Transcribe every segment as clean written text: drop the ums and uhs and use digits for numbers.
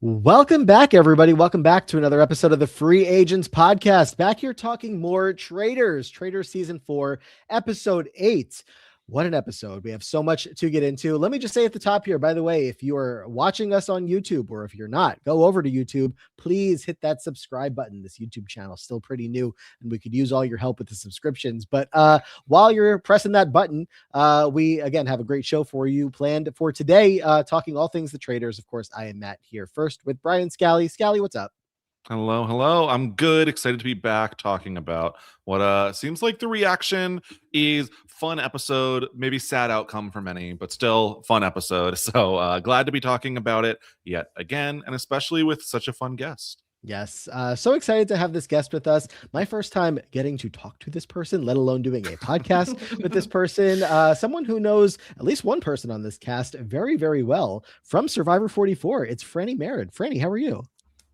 Welcome back, everybody. Welcome back to another episode of the Free Agents Podcast. Back here talking more Traitors, Traitors Season 4, Episode 8. What an episode. We have so much to get into. Let me just say at the top here, by the way, if you are watching us on YouTube or if you're not, go over to YouTube. Please hit that subscribe button. This YouTube channel is still pretty new and we could use all your help with the subscriptions. But while you're pressing that button, we again have a great show for you planned for today, talking all things the Traitors. Of course, I am Matt here first with Brian Scally. Scally, what's up? Hello. I'm good. Excited to be back talking about what seems like the reaction is fun episode, maybe sad outcome for many, but still fun episode. So glad to be talking about it yet again, and especially with such a fun guest. Yes. So excited to have this guest with us. My first time getting to talk to this person, let alone doing a podcast with this person. Someone who knows at least one person on this cast very, very well from Survivor 44. It's Frannie Marin. Frannie, how are you?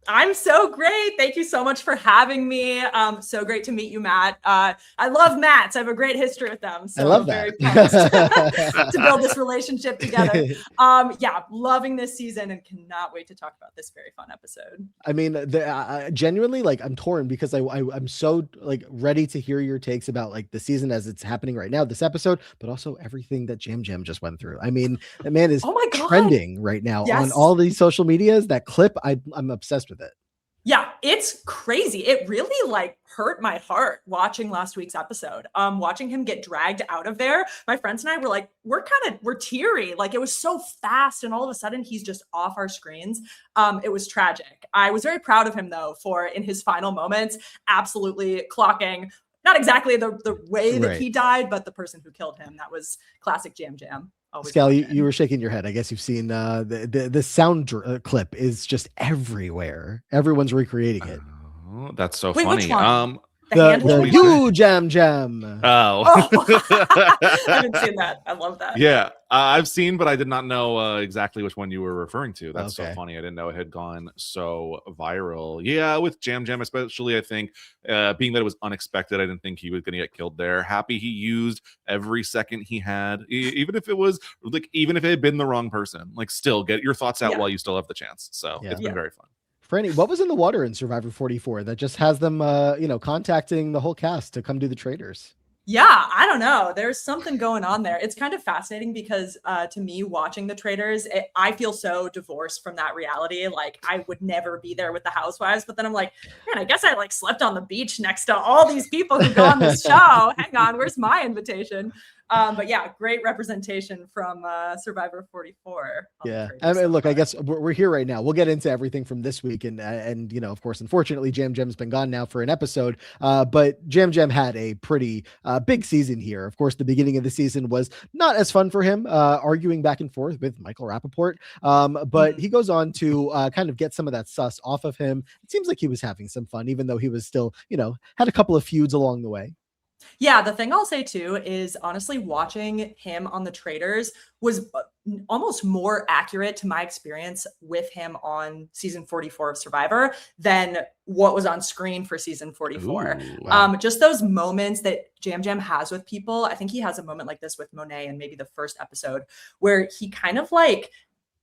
I'm so great. Thank you so much for having me. So great to meet you, Matt. I love Matts. I have a great history with them. So I love I'm that. very pumped to build this relationship together. Yeah, loving this season and cannot wait to talk about this very fun episode. I mean, genuinely, like, I'm torn because I'm so like ready to hear your takes about like the season as it's happening right now, this episode, but also everything that Jam Jam just went through. I mean, that man is trending right now on all these social medias. That clip, I'm obsessed with it. Yeah, it's crazy. It really like hurt my heart watching last week's episode. Watching him get dragged out of there. My friends and I were like, we're teary. Like it was so fast and all of a sudden he's just off our screens. It was tragic. I was very proud of him though for in his final moments, absolutely clocking not exactly the way that he died, but the person who killed him. That was classic Jam Jam. Scally, you were shaking your head. I guess you've seen the sound clip is just everywhere. Everyone's recreating it. Oh, that's so funny. Which one? The you Jam Jam. Oh. I haven't seen that. I love that. Yeah, I've seen, but I did not know exactly which one you were referring to. That's so funny. I didn't know it had gone so viral. Yeah, with Jam Jam especially, I think, being that it was unexpected, I didn't think he was going to get killed there. Happy he used every second he had, even if it was like, even if it had been the wrong person. Like, still get your thoughts out while you still have the chance. So it's been very fun. Frannie, what was in the water in Survivor 44 that just has them, contacting the whole cast to come do the Traitors? Yeah, I don't know. There's something going on there. It's kind of fascinating because to me, watching the Traitors, I feel so divorced from that reality. Like I would never be there with the housewives, but then I'm like, man, I guess I like slept on the beach next to all these people who go on this show. Hang on, where's my invitation? But yeah, great representation from Survivor 44. Yeah, I mean, look, I guess we're here right now. We'll get into everything from this week, and of course, unfortunately, Jam Jam's been gone now for an episode. But Jam Jam had a pretty big season here. Of course, the beginning of the season was not as fun for him, arguing back and forth with Michael Rappaport. But he goes on to kind of get some of that sus off of him. It seems like he was having some fun, even though he was still, had a couple of feuds along the way. Yeah, the thing I'll say too is honestly watching him on the Traitors was almost more accurate to my experience with him on season 44 of Survivor than what was on screen for season 44. Ooh, wow. Just those moments that Jam Jam has with people. I think he has a moment like this with Monet in maybe the first episode where he kind of like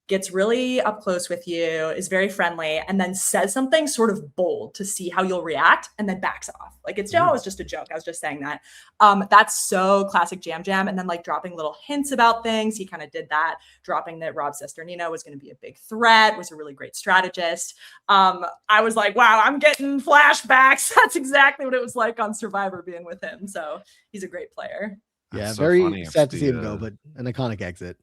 gets really up close with you, is very friendly, and then says something sort of bold to see how you'll react, and then backs off. Like it's always just a joke. I was just saying that. That's so classic Jam Jam. And then like dropping little hints about things. He kind of did that, dropping that Rob Cesternino was going to be a big threat, was a really great strategist. I was like, wow, I'm getting flashbacks. That's exactly what it was like on Survivor being with him. So he's a great player. Yeah, That's very so sad to see him go, but an iconic exit.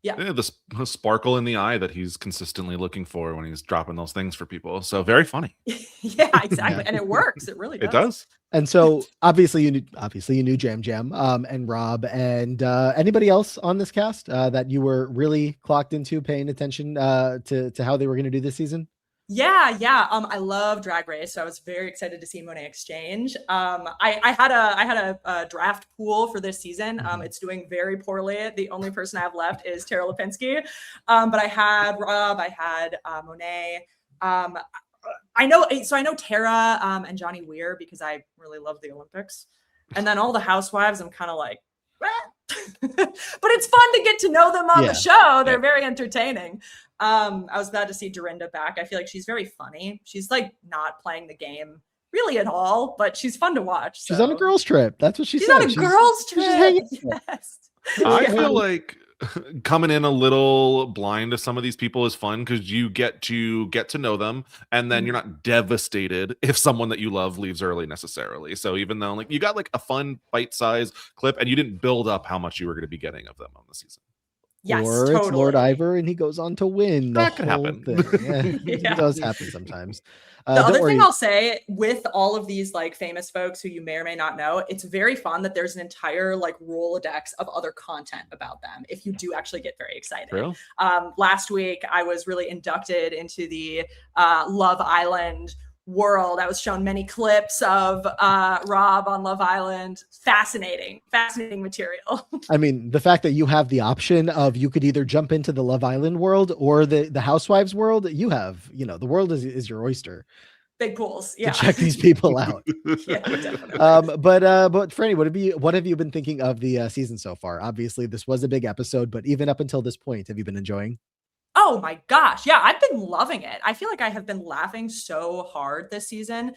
Yeah, the sparkle in the eye that he's consistently looking for when he's dropping those things for people. So very funny. Yeah, exactly. And it works. It really does. It does. And so obviously you knew Jam Jam and Rob and anybody else on this cast that you were really clocked into paying attention to how they were going to do this season. Yeah. I love Drag Race, so I was very excited to see Monet Exchange. I had a draft pool for this season. It's doing very poorly. The only person I have left is Tara Lipinski. But I had Rob, I had Monet. I know Tara and Johnny Weir because I really love the Olympics. And then all the housewives, I'm kind of like, but it's fun to get to know them on the show. They're Yeah. very entertaining. I was glad to see Dorinda back. I feel like she's very funny. She's like not playing the game really at all, but she's fun to watch. She's on a girls trip. That's what she's said. on a girls trip. Yes. I feel like coming in a little blind to some of these people is fun because you get to know them, and then you're not devastated if someone that you love leaves early necessarily. So even though like you got like a fun bite-sized clip and you didn't build up how much you were going to be getting of them on the season. Yes, or totally. It's Lord Ivor and he goes on to win. That could happen. It does happen sometimes. The other thing I'll say with all of these like famous folks who you may or may not know, it's very fun that there's an entire like Rolodex of other content about them if you do actually get very excited. Real? Last week, I was really inducted into the Love Island world. I was shown many clips of Rob on Love Island. Fascinating material. I mean, the fact that you have the option of you could either jump into the Love Island world or the Housewives world, you have, the world is your oyster. Big pools. Yeah. To check these people out. Yeah, definitely. But Frannie, what have you been thinking of the season so far? Obviously, this was a big episode, but even up until this point, have you been enjoying? Oh my gosh. Yeah, I've been loving it. I feel like I have been laughing so hard this season.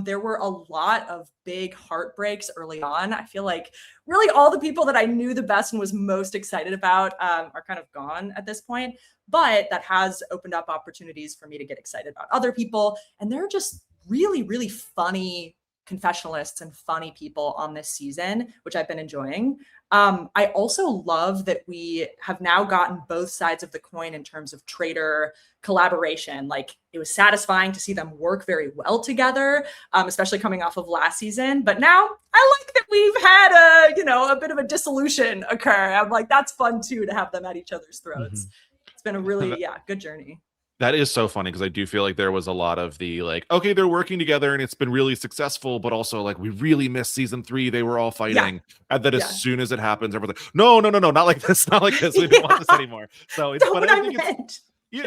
There were a lot of big heartbreaks early on. I feel like really all the people that I knew the best and was most excited about are kind of gone at this point. But that has opened up opportunities for me to get excited about other people. And they're just really, really funny confessionalists and funny people on this season, which I've been enjoying. I also love that we have now gotten both sides of the coin in terms of traitor collaboration. Like it was satisfying to see them work very well together, especially coming off of last season. But now I like that we've had a bit of a dissolution occur. I'm like, that's fun too, to have them at each other's throats. Mm-hmm. It's been a really, good journey. That is so funny because I do feel like there was a lot of the like, okay, they're working together and it's been really successful, but also like we really missed season 3. They were all fighting. And then as soon as it happens, everyone's like, no, not like this, not like this. We don't want this anymore. So it's but I think it's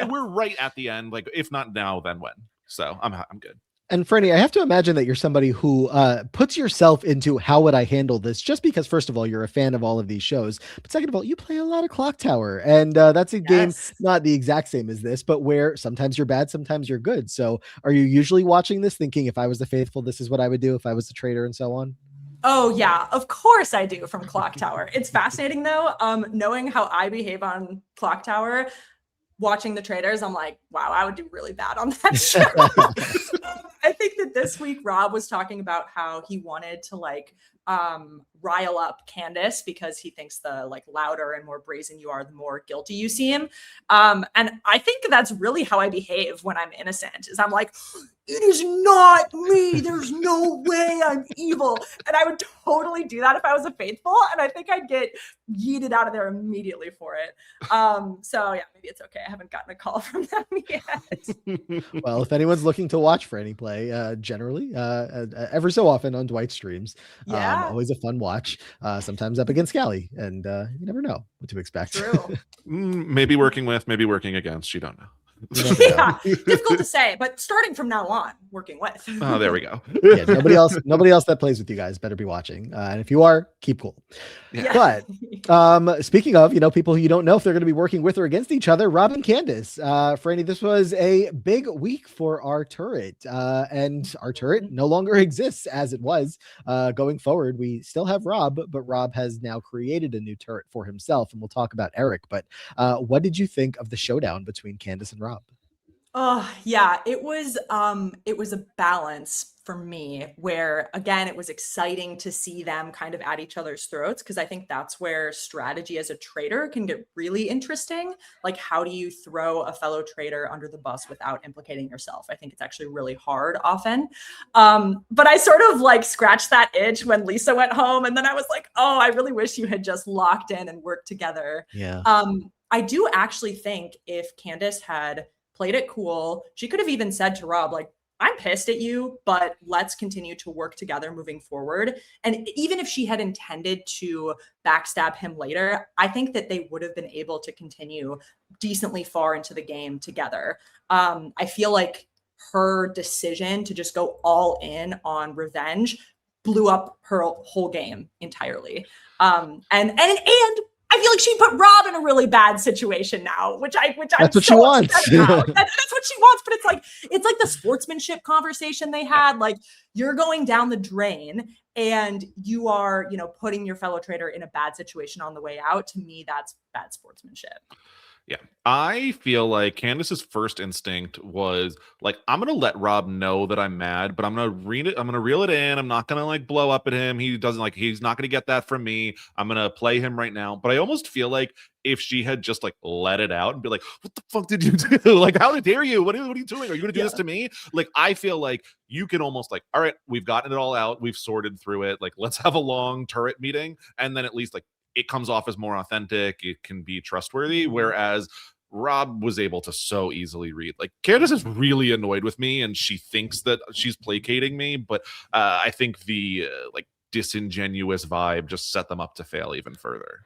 we're right at the end. Like if not now, then when? So I'm good. And Frannie, I have to imagine that you're somebody who puts yourself into how would I handle this, just because, first of all, you're a fan of all of these shows. But second of all, you play a lot of Clock Tower. And that's a game not the exact same as this, but where sometimes you're bad, sometimes you're good. So are you usually watching this thinking if I was the faithful, this is what I would do if I was the traitor and so on? Oh, yeah, of course I do from Clock Tower. It's fascinating, though, knowing how I behave on Clock Tower. Watching the Traitors, I'm like, wow, I would do really bad on that show. I think that this week Rob was talking about how he wanted to like rile up Candace because he thinks the like louder and more brazen you are, the more guilty you seem. And I think that's really how I behave when I'm innocent. Is I'm like, it is not me. There's no way I'm evil. And I would totally do that if I was a faithful. And I think I'd get yeeted out of there immediately for it. So yeah, maybe it's okay. I haven't gotten a call from them yet. Well, if anyone's looking to watch Frannie play, generally, every so often on Dwight's streams, always a fun watch. Sometimes up against Callie, and you never know what to expect. True. Maybe working with, maybe working against. You don't know. Yeah, difficult to say, but starting from now on, working with. Oh, there we go. Yeah, nobody else that plays with you guys better be watching. And if you are, keep cool. Yeah. But speaking of, people who you don't know if they're going to be working with or against each other, Rob and Candace. Frannie, this was a big week for our turret, and our turret no longer exists as it was. Going forward, we still have Rob, but Rob has now created a new turret for himself, and we'll talk about Eric. But what did you think of the showdown between Candace and Rob? Oh yeah, it was a balance for me where again it was exciting to see them kind of at each other's throats, because I think that's where strategy as a traitor can get really interesting. Like, how do you throw a fellow traitor under the bus without implicating yourself? I think it's actually really hard often. But I sort of like scratched that itch when Lisa went home, and then I was like, oh, I really wish you had just locked in and worked together. Yeah. I do actually think if Candace had played it cool, she could have even said to Rob, like, I'm pissed at you, but let's continue to work together moving forward. And even if she had intended to backstab him later, I think that they would have been able to continue decently far into the game together. I feel like her decision to just go all in on revenge blew up her whole game entirely. And I feel like she put Rob in a really bad situation now, which that's what she wants. That's what she wants. But it's like the sportsmanship conversation they had. Like, you're going down the drain and you are, putting your fellow traitor in a bad situation on the way out. To me, that's bad sportsmanship. Yeah, I feel like Candace's first instinct was like, I'm gonna let Rob know that I'm mad, but I'm gonna reel it in. I'm not gonna like blow up at him. He's not gonna get that from me. I'm gonna play him right now. But I almost feel like if she had just like let it out and be like, what the fuck did you do? Like, how dare you? What are you doing? Are you gonna do this to me? Like, I feel like you can almost like, all right, we've gotten it all out. We've sorted through it. Like, let's have a long turret meeting. And then at least like, it comes off as more authentic. It can be trustworthy. Whereas Rob was able to so easily read. Like, Candace is really annoyed with me and she thinks that she's placating me. But I think the like disingenuous vibe just set them up to fail even further.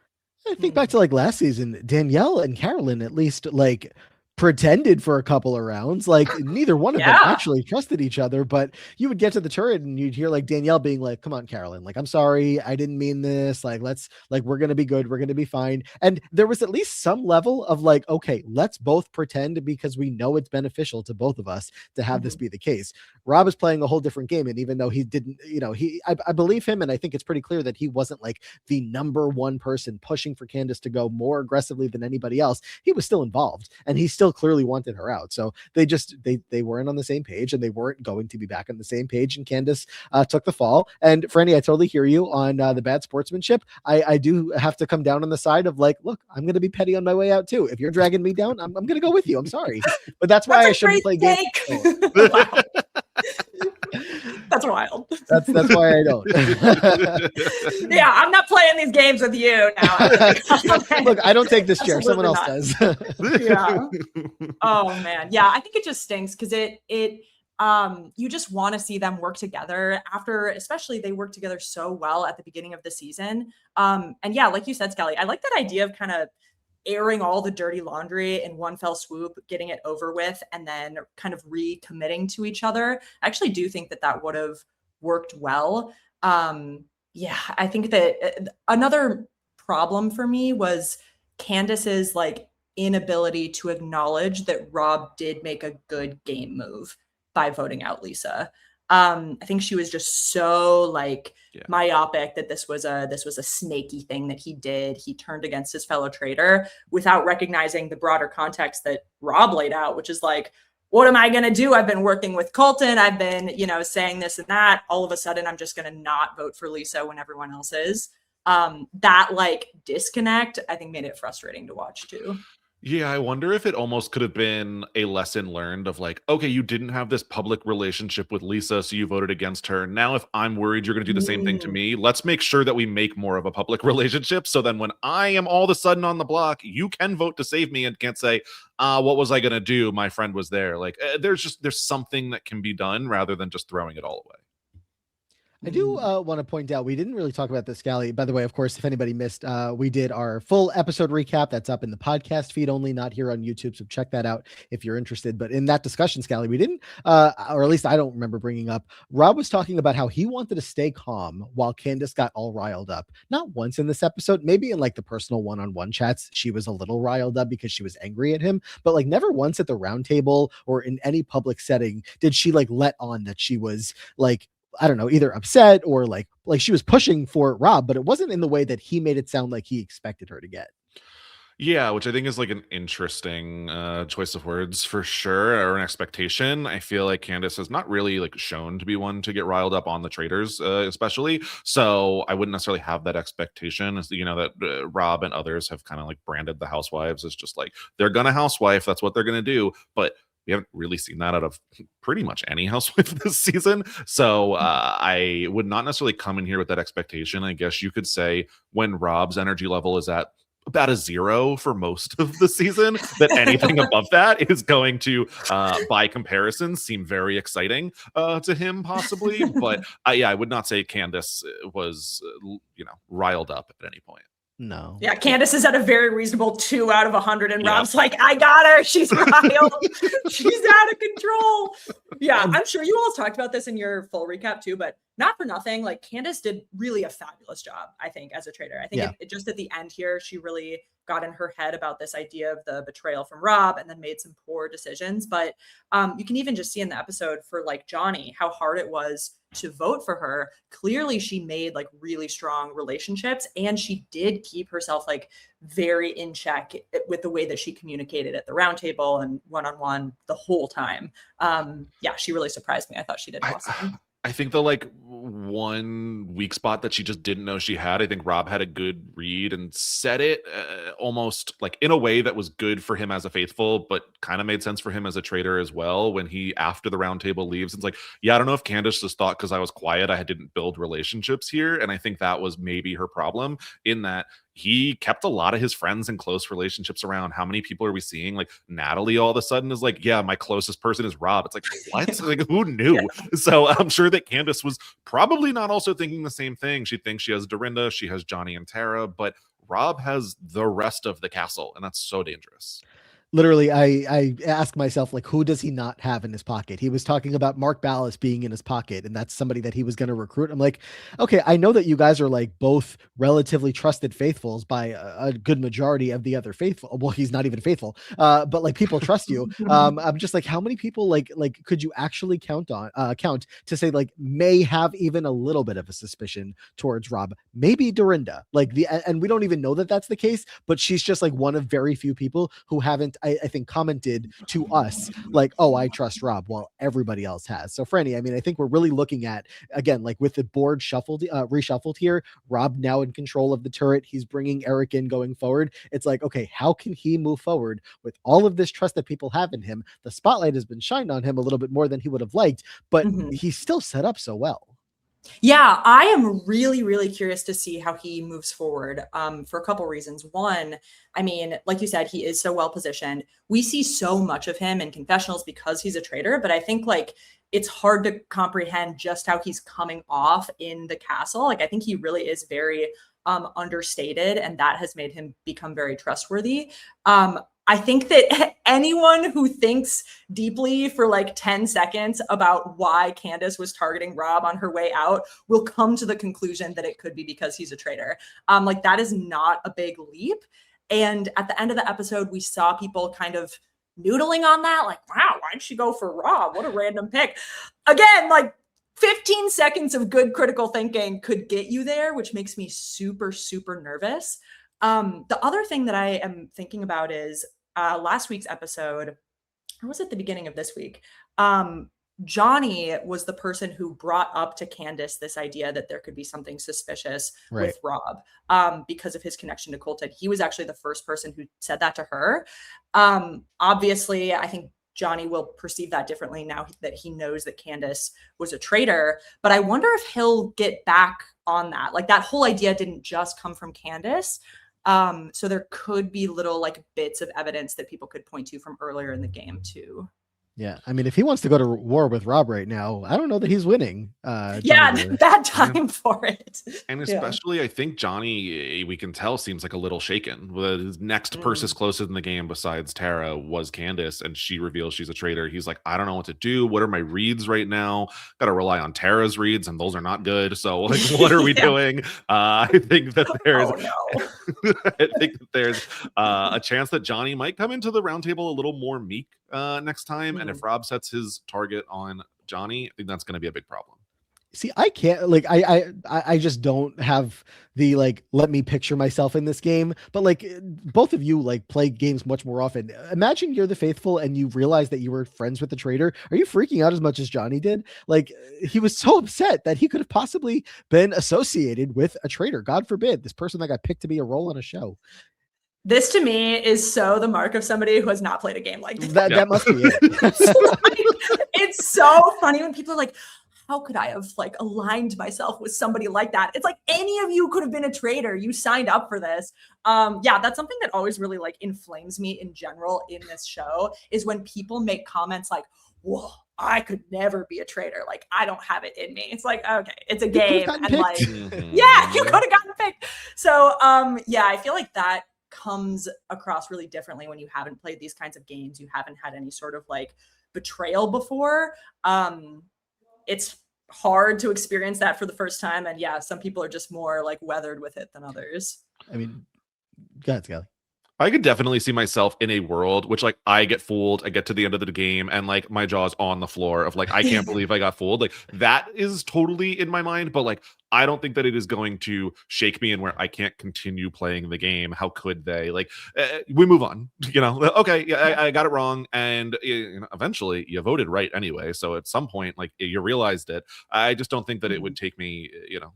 I think back to like last season, Danielle and Carolyn at least like pretended for a couple of rounds. Like, neither one of them actually trusted each other, but you would get to the turret and you'd hear like Danielle being like, come on, Carolyn, like, I'm sorry, I didn't mean this. Like, we're going to be good. We're going to be fine. And there was at least some level of like, okay, let's both pretend because we know it's beneficial to both of us to have this be the case. Rob is playing a whole different game. And even though he didn't, I believe him. And I think it's pretty clear that he wasn't like the number one person pushing for Candace to go more aggressively than anybody else. He was still involved and he still clearly wanted her out. So they weren't on the same page and they weren't going to be back on the same page. And Candace took the fall. And Frannie, I totally hear you on the bad sportsmanship. I do have to come down on the side of like, look, I'm going to be petty on my way out too. If you're dragging me down, I'm going to go with you. I'm sorry, but that's why I shouldn't play games. Wow. That's wild. That's why I don't. Yeah, I'm not playing these games with you now. Look, I don't take this chair. Someone else does. Yeah. Oh man. Yeah, I think it just stinks because you just want to see them work together after, especially they worked together so well at the beginning of the season. And yeah, like you said, Skelly, I like that idea of kind of airing all the dirty laundry in one fell swoop, getting it over with, and then kind of recommitting to each other. I actually do think that would have worked well. Yeah, I think that another problem for me was Candace's like inability to acknowledge that Rob did make a good game move by voting out Lisa. I think she was just so like myopic that this was a snaky thing that he did. He turned against his fellow traitor without recognizing the broader context that Rob laid out, which is like, what am I going to do? I've been working with Colton. I've been, saying this and that. All of a sudden, I'm just going to not vote for Lisa when everyone else is. That like disconnect, I think, made it frustrating to watch too. Yeah, I wonder if it almost could have been a lesson learned of like, okay, you didn't have this public relationship with Lisa, so you voted against her. Now, if I'm worried you're going to do the same thing to me, let's make sure that we make more of a public relationship. So then when I am all of a sudden on the block, you can vote to save me and can't say, what was I going to do? My friend was there. Like, there's something that can be done rather than just throwing it all away. I do want to point out, we didn't really talk about this, Scally. By the way, of course, if anybody missed, we did our full episode recap. That's up in the podcast feed only, not here on YouTube. So check that out if you're interested. But in that discussion, Scally, we didn't, or at least I don't remember bringing up, Rob was talking about how he wanted to stay calm while Candace got all riled up. Not once in this episode, maybe in like the personal one-on-one chats, she was a little riled up because she was angry at him, but like never once at the round table or in any public setting did she like let on that she was like, I don't know, either upset or like she was pushing for Rob, but it wasn't in the way that he made it sound like he expected her to get. Yeah, which I think is like an interesting choice of words for sure, or an expectation. I feel like Candace has not really like shown to be one to get riled up on the Traitors, especially. So I wouldn't necessarily have that expectation. As that Rob and others have kind of like branded the housewives as just like they're gonna housewife, that's what they're gonna do, but we haven't really seen that out of pretty much any housewife this season. So I would not necessarily come in here with that expectation. I guess you could say when Rob's energy level is at about a 0 for most of the season, that anything above that is going to, by comparison, seem very exciting to him possibly. But yeah, I would not say Candace was, riled up at any point. No. Yeah, Candace is at a very reasonable 2 out of 100, and Rob's like, I got her. She's riled. She's out of control. Yeah, I'm sure you all talked about this in your full recap too, but not for nothing, like Candace did really a fabulous job, I think, as a traitor. I think it just at the end here, she really got in her head about this idea of the betrayal from Rob and then made some poor decisions. But you can even just see in the episode for like Johnny, how hard it was to vote for her. Clearly she made like really strong relationships, and she did keep herself like very in check with the way that she communicated at the roundtable and one-on-one the whole time. Yeah, she really surprised me. I thought she did awesome. I think the like one weak spot that she just didn't know she had, I think Rob had a good read and said it almost like in a way that was good for him as a faithful, but kind of made sense for him as a traitor as well. When he, after the round table leaves, it's like, yeah, I don't know if Candace just thought because I was quiet, I didn't build relationships here. And I think that was maybe her problem, in that he kept a lot of his friends and close relationships around. How many people are we seeing? Like Natalie all of a sudden is like, yeah, my closest person is Rob. It's like, what? Like, who knew? Yeah. So I'm sure that Candace was probably not also thinking the same thing. She thinks she has Dorinda, she has Johnny and Tara, but Rob has the rest of the castle, and that's so dangerous. Literally, I ask myself, like, who does he not have in his pocket? He was talking about Mark Ballas being in his pocket, and that's somebody that he was going to recruit. I'm like, okay, I know that you guys are like both relatively trusted faithfuls by a good majority of the other faithful. Well, he's not even faithful, but like people trust you. I'm just like, how many people like could you actually count to say like may have even a little bit of a suspicion towards Rob? Maybe Dorinda, and we don't even know that that's the case, but she's just like one of very few people who haven't, I think, commented to us like, oh, I trust Rob, while everybody else has. So Frannie, I mean, I think we're really looking at, again, like with the board reshuffled here, Rob now in control of the turret. He's bringing Eric in going forward. It's like, okay, how can he move forward with all of this trust that people have in him? The spotlight has been shined on him a little bit more than he would have liked, but he's still set up so well. Yeah, I am really, really curious to see how he moves forward for a couple reasons. One, I mean, like you said, he is so well positioned. We see so much of him in confessionals because he's a traitor, but I think like it's hard to comprehend just how he's coming off in the castle. Like I think he really is very understated, and that has made him become very trustworthy. I think that anyone who thinks deeply for like 10 seconds about why Candace was targeting Rob on her way out will come to the conclusion that it could be because he's a traitor. Like that is not a big leap. And at the end of the episode, we saw people kind of noodling on that. Like, wow, why'd she go for Rob? What a random pick. Again, like 15 seconds of good critical thinking could get you there, which makes me super, super nervous. The other thing that I am thinking about is last week's episode, or was it the beginning of this week? Johnny was the person who brought up to Candace this idea that there could be something suspicious with Rob because of his connection to Colton. He was actually the first person who said that to her. Obviously, I think Johnny will perceive that differently now that he knows that Candace was a traitor. But I wonder if he'll get back on that. Like that whole idea didn't just come from Candace. So there could be little like bits of evidence that people could point to from earlier in the game too. Yeah, I mean, if he wants to go to war with Rob right now, I don't know that he's winning. Bad time for it. And especially, I think Johnny, we can tell, seems like a little shaken. The next person closest in the game besides Tara was Candace, and she reveals she's a traitor. He's like, I don't know what to do. What are my reads right now? Got to rely on Tara's reads, and those are not good. So, like, what are we doing? I think that there's, I think that there's a chance that Johnny might come into the roundtable a little more meek next time. And if Rob sets his target on Johnny, I think that's going to be a big problem. See, I can't like, I just don't have the, like, let me picture myself in this game, but like both of you like play games much more often. Imagine you're the faithful and you realize that you were friends with the traitor. Are you freaking out as much as Johnny did? Like he was so upset that he could have possibly been associated with a traitor. God forbid, this person that got picked to be a role on a show. This to me is so the mark of somebody who has not played a game like this. That must be it. It's so funny when people are like, how could I have like aligned myself with somebody like that? It's like any of you could have been a traitor. You signed up for this. That's something that always really like inflames me in general in this show is when people make comments like, whoa, I could never be a traitor. Like, I don't have it in me. It's like, okay, it's a game. And like, yeah, you could have gotten picked. So I feel like that comes across really differently when you haven't played these kinds of games. You haven't had any sort of like betrayal before. It's hard to experience that for the first time. And yeah, some people are just more like weathered with it than others. I mean, go ahead, Skelly. I could definitely see myself in a world which like I get fooled, I get to the end of the game and like my jaw's on the floor of like I can't believe I got fooled. Like that is totally in my mind, but like I don't think that it is going to shake me in where I can't continue playing the game. How could they? Like we move on, you know. Okay, yeah, I got it wrong, and you know, eventually you voted right anyway. So at some point, like you realized it. I just don't think that it would take me, you know,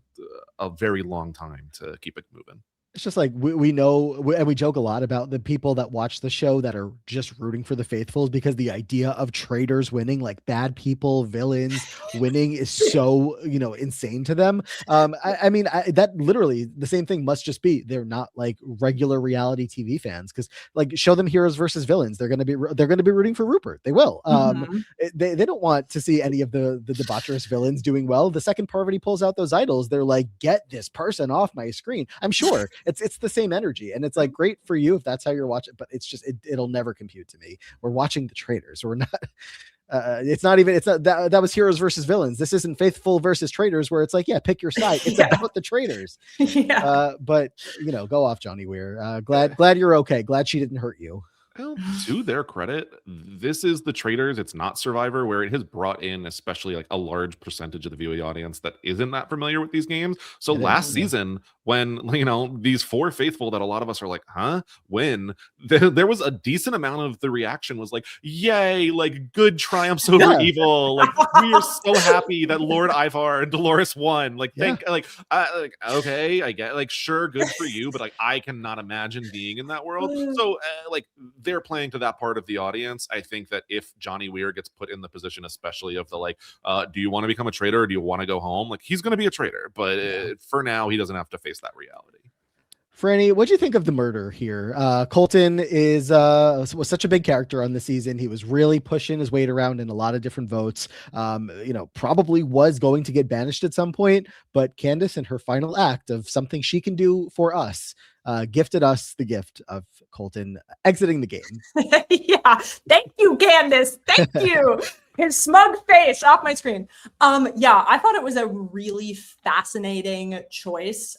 a very long time to keep it moving. It's just like we know, and we joke a lot about the people that watch the show that are just rooting for the faithfuls, because the idea of traitors winning, like bad people, villains winning, is so, you know, insane to them. I mean, that literally the same thing must just be they're not like regular reality TV fans, because like show them heroes versus villains, they're gonna be rooting for Rupert. They will. They don't want to see any of the debaucherous villains doing well. The second Parvati pulls out those idols, they're like, get this person off my screen. I'm sure. It's the same energy, and it's like great for you if that's how you're watching, but it's just it'll never compute to me. We're watching the Traitors. We're not. It's not that was heroes versus villains. This isn't faithful versus traitors, where it's like, yeah, pick your side. It's about the traitors. But you know, go off, Johnny Weir. Glad you're okay. Glad she didn't hurt you. Well, to their credit, this is the Traitors. It's not Survivor, where it has brought in especially like a large percentage of the viewing audience that isn't that familiar with these games. So last season, when, you know, these four faithful that a lot of us are like, huh, when there was a decent amount of the reaction was like, yay, like good triumphs over evil. Like we are so happy that Lord Ivar and Dolores won. Like okay, I get, like, sure, good for you, but like I cannot imagine being in that world. So like they're playing to that part of the audience. I think that if Johnny Weir gets put in the position, especially of the like, do you want to become a traitor or do you want to go home? Like he's going to be a traitor, but for now he doesn't have to face that reality. Frannie, what do you think of the murder here? Colton was such a big character on the season. He was really pushing his weight around in a lot of different votes. You know, probably was going to get banished at some point, but Candace, in her final act of something she can do for us, gifted us the gift of Colton exiting the game. Yeah, thank you, Candace. Thank you. His smug face off my screen. Yeah, I thought it was a really fascinating choice.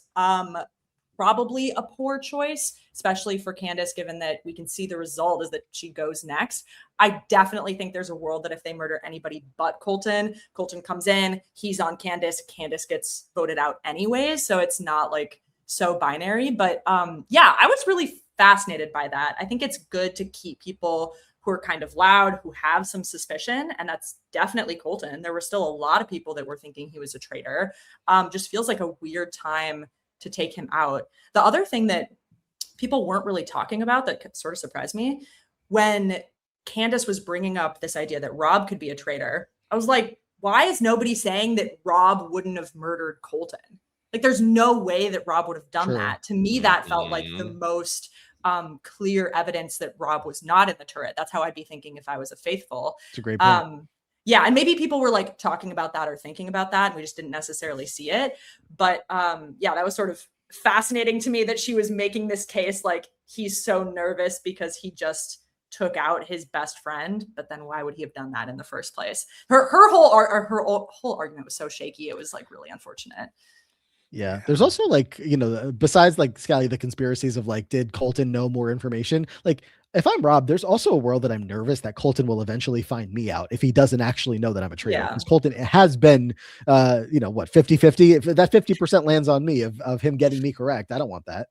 Probably a poor choice, especially for Candace, given that we can see the result is that she goes next. I definitely think there's a world that if they murder anybody but Colton comes in, he's on Candace gets voted out anyways. So it's not like so binary. But yeah, I was really fascinated by that. I think it's good to keep people who are kind of loud, who have some suspicion, and that's definitely Colton. There were still a lot of people that were thinking he was a traitor. Just feels like a weird time to take him out. The other thing that people weren't really talking about that sort of surprised me, when Candace was bringing up this idea that Rob could be a traitor, I was like, why is nobody saying that Rob wouldn't have murdered Colton? Like, there's no way that Rob would have done that. To me, that felt like the most clear evidence that Rob was not in the turret. That's how I'd be thinking if I was a faithful. It's a great point. Yeah, and maybe people were like talking about that or thinking about that, and we just didn't necessarily see it. But yeah, that was sort of fascinating to me that she was making this case like he's so nervous because he just took out his best friend. But then why would he have done that in the first place? Her whole argument was so shaky. It was like really unfortunate. Yeah, there's also like, you know, besides like Scally, the conspiracies of like, did Colton know more information? Like, if I'm Rob, there's also a world that I'm nervous that Colton will eventually find me out if he doesn't actually know that I'm a traitor. Because Colton has been, you know, what, 50-50? If that 50% lands on me of him getting me correct, I don't want that.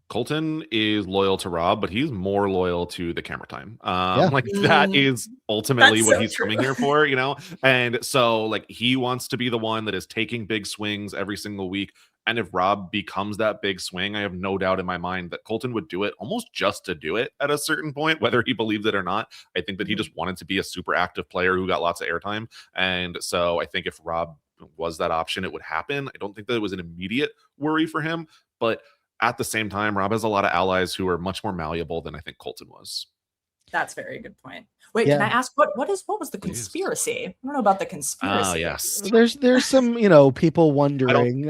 Colton is loyal to Rob, but he's more loyal to the camera time. Like that is ultimately what he's coming here for, you know? And so like he wants to be the one that is taking big swings every single week. And if Rob becomes that big swing, I have no doubt in my mind that Colton would do it almost just to do it at a certain point, whether he believed it or not. I think that he just wanted to be a super active player who got lots of airtime. And so I think if Rob was that option, it would happen. I don't think that it was an immediate worry for him, but at the same time, Rob has a lot of allies who are much more malleable than I think Colton was. That's a very good point. Wait, can I ask what was the conspiracy? I don't know about the conspiracy. Yes. There's some, you know, people wondering.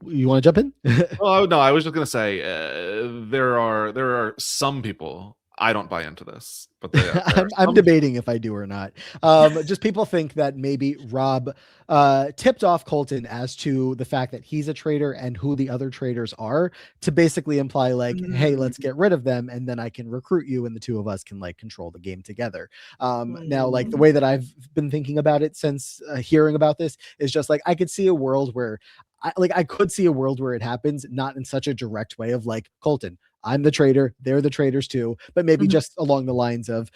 You want to jump in? Oh no, I was just gonna say there are some people I don't buy into this, but I'm debating if I do or not. Just people think that maybe Rob tipped off Colton as to the fact that he's a traitor and who the other traitors are, to basically imply like, hey, let's get rid of them, and then I can recruit you, and the two of us can like control the game together. Now, like the way that I've been thinking about it since hearing about this is just like I could see a world where I could see a world where it happens, not in such a direct way of like, Colton, I'm the traitor, they're the traitors too, but maybe just along the lines of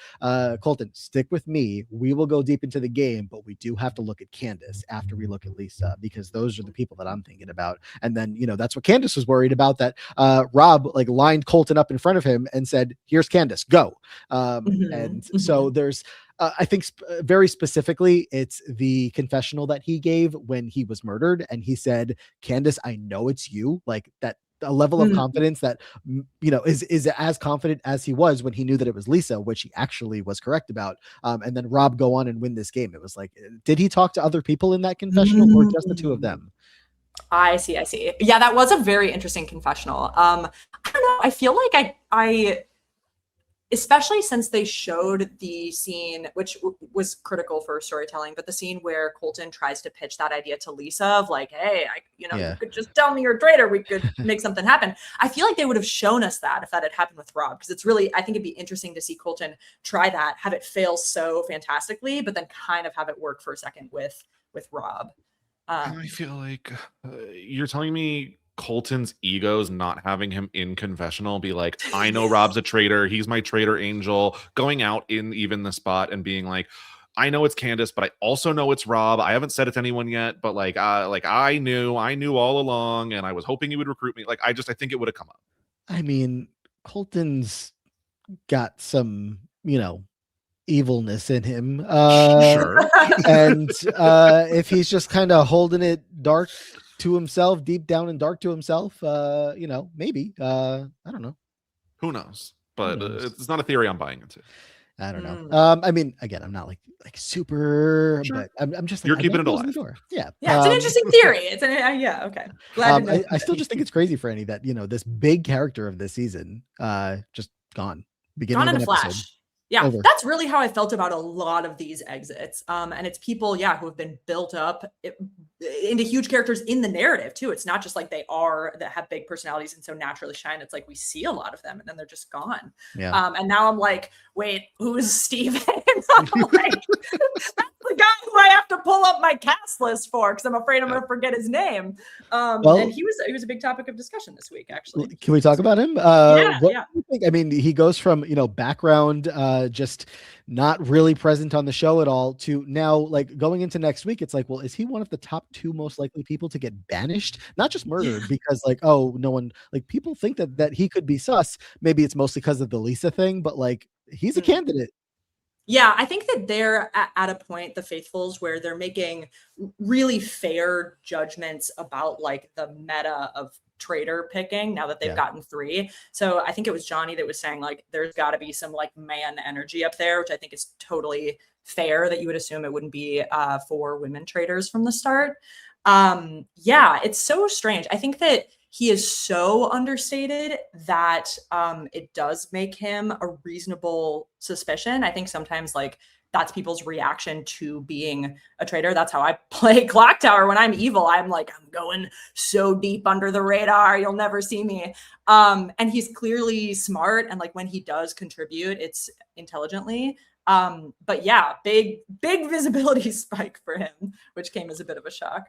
Colton, stick with me, we will go deep into the game, but we do have to look at Candace after we look at Lisa, because those are the people that I'm thinking about. And then, you know, that's what Candace was worried about, that Rob like lined Colton up in front of him and said, here's Candace, go. So there's I think very specifically, it's the confessional that he gave when he was murdered. And he said, Candace, I know it's you. Like that, a level of confidence that, you know, is as confident as he was when he knew that it was Lisa, which he actually was correct about. And then Rob go on and win this game. It was like, did he talk to other people in that confessional or just the two of them? I see. Yeah, that was a very interesting confessional. I don't know. I feel like I especially since they showed the scene, which was critical for storytelling, but the scene where Colton tries to pitch that idea to Lisa of like, hey, you could just tell me you're a traitor, we could make something happen. I feel like they would have shown us that if that had happened with Rob, because it's really, I think it'd be interesting to see Colton try that, have it fail so fantastically, but then kind of have it work for a second with Rob. I feel like you're telling me Colton's ego's not having him in confessional be like, I know Rob's a traitor, he's my traitor angel, going out in even the spot and being like, I know it's Candace, but I also know it's Rob. I haven't said it to anyone yet, but like I knew all along, and I was hoping he would recruit me. Like I think it would have come up. I mean, Colton's got some, you know, evilness in him. Sure. And if he's just kind of holding it dark to himself, deep down and dark to himself, you know, maybe I don't know, who knows, but it's not a theory I'm buying into. I don't know. I mean, again, I'm not like super, but I'm just like, you're keeping it alive. Yeah, it's an interesting theory. It's okay. Glad I still just think it's crazy, Frannie, that, you know, this big character of this season just gone in a flash. Yeah, that's really how I felt about a lot of these exits. And it's people, who have been built up into huge characters in the narrative too. It's not just like that have big personalities and so naturally shine. It's like we see a lot of them and then they're just gone. Yeah. And now I'm like, wait, who's Steven? I'm like, that's the guy who I have to pull up my cast list for because I'm afraid I'm going to forget his name. And he was a big topic of discussion this week, actually. Can we talk about him? What do you think? I mean, he goes from, you know, background, just not really present on the show at all, to now like going into next week. It's like, well, is he one of the top 2 most likely people to get banished? Not just murdered because like, oh, no one, like people think that he could be sus. Maybe it's mostly because of the Lisa thing, but like he's a candidate. Yeah, I think that they're at a point, the faithfuls, where they're making really fair judgments about like the meta of traitor picking now that they've gotten 3. So I think it was Johnny that was saying like there's got to be some like man energy up there, which I think is totally fair, that you would assume it wouldn't be 4 women traitors from the start. It's so strange. I think that he is so understated that it does make him a reasonable suspicion. I think sometimes like that's people's reaction to being a traitor. That's how I play Clock Tower. When I'm evil, I'm like, I'm going so deep under the radar, you'll never see me. And he's clearly smart. And like when he does contribute, it's intelligently. But yeah, big visibility spike for him, which came as a bit of a shock.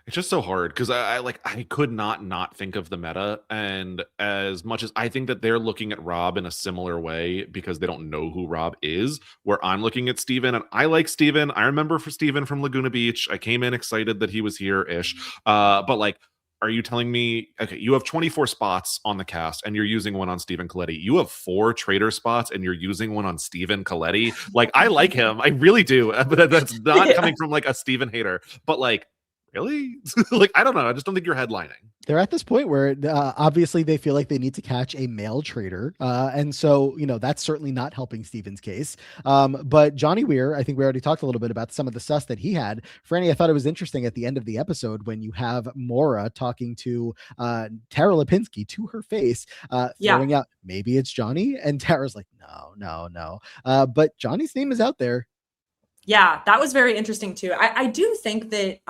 It's just so hard because I could not think of the meta, and as much as I think that they're looking at Rob in a similar way because they don't know who Rob is, where I'm looking at Steven, and I like Steven. I remember for Steven from Laguna Beach. I came in excited that he was here-ish. But like, are you telling me, okay, you have 24 spots on the cast and you're using one on Stephen Colletti. You have 4 traitor spots and you're using one on Stephen Colletti. Like, I like him. I really do. But that's not coming from like a Steven hater. But like, really? Like, I don't know. I just don't think you're headlining. They're at this point where obviously they feel like they need to catch a male traitor. And so, that's certainly not helping Steven's case. But Johnny Weir, I think we already talked a little bit about some of the sus that he had. Frannie, I thought it was interesting at the end of the episode when you have Maura talking to Tara Lipinski to her face, throwing out, maybe it's Johnny. And Tara's like, no. But Johnny's name is out there. Yeah, that was very interesting too. I do think that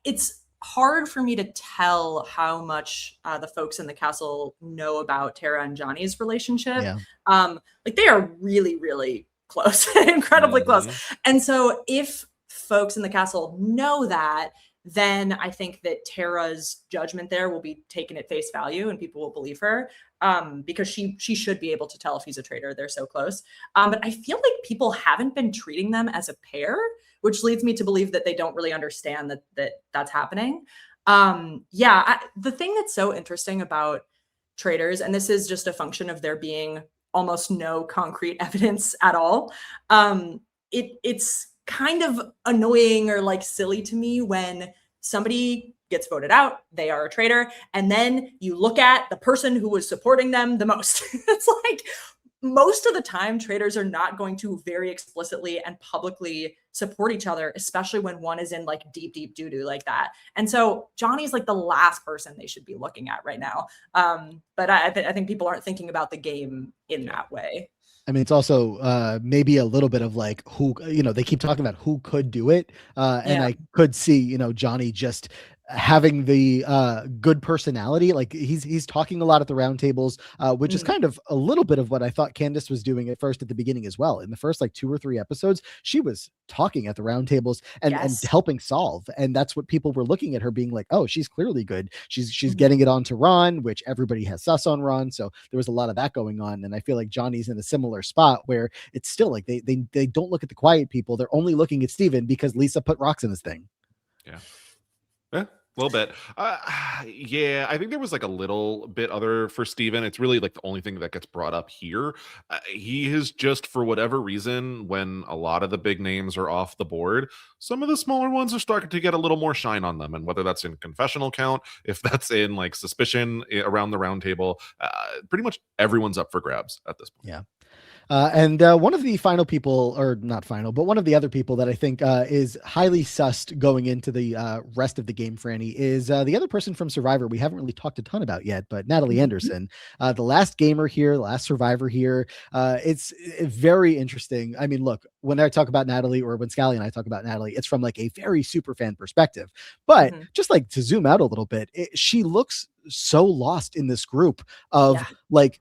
it's hard for me to tell how much the folks in the castle know about Tara and Johnny's relationship. Yeah. Like they are really, really close, incredibly close. And so if folks in the castle know that, then I think that Tara's judgment there will be taken at face value and people will believe her because she should be able to tell if he's a traitor. They're so close. But I feel like people haven't been treating them as a pair, which leads me to believe that they don't really understand that's happening. The thing that's so interesting about Traitors, and this is just a function of there being almost no concrete evidence at all, it's kind of annoying or like silly to me when somebody gets voted out, they are a traitor, and then you look at the person who was supporting them the most. It's like most of the time traitors are not going to very explicitly and publicly support each other, especially when one is in like deep doo-doo like that. And so Johnny's like the last person they should be looking at right now. But I think people aren't thinking about the game in that way. I mean, it's also maybe a little bit of like who, they keep talking about who could do it. And I could see, Johnny just having the good personality. Like he's talking a lot at the round tables, which is kind of a little bit of what I thought Candace was doing at first at the beginning as well. In the first like 2 or 3 episodes, she was talking at the round tables and helping solve. And that's what people were looking at her being like, oh, she's clearly good. She's getting it on to Ron, which everybody has sus on Ron. So there was a lot of that going on. And I feel like Johnny's in a similar spot where it's still like they don't look at the quiet people. They're only looking at Steven because Lisa put rocks in his thing. Yeah. A little bit. I think there was like a little bit other for Steven. It's really like the only thing that gets brought up here. He is just, for whatever reason, when a lot of the big names are off the board, some of the smaller ones are starting to get a little more shine on them. And whether that's in confessional count, if that's in like suspicion around the round table, pretty much everyone's up for grabs at this point. Yeah. And one of the final people, or not final, but one of the other people that I think is highly sussed going into the rest of the game, Frannie, is the other person from Survivor we haven't really talked a ton about yet, but Natalie Anderson, the last gamer here, the last survivor here. It's very interesting. I mean, look, when I talk about Natalie, or when Scally and I talk about Natalie, it's from like a very super fan perspective. But just like to zoom out a little bit, she looks so lost in this group of like,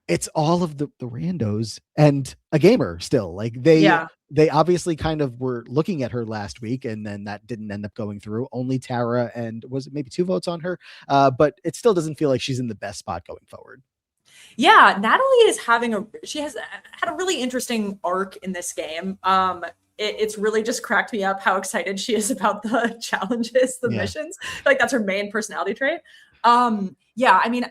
it's all of the randos and a gamer still. Like they obviously kind of were looking at her last week, and then that didn't end up going through. Only Tara and was it maybe 2 votes on her? But it still doesn't feel like she's in the best spot going forward. Yeah, Natalie is she has had a really interesting arc in this game. It's really just cracked me up how excited she is about the challenges, the missions. Like that's her main personality trait. I mean,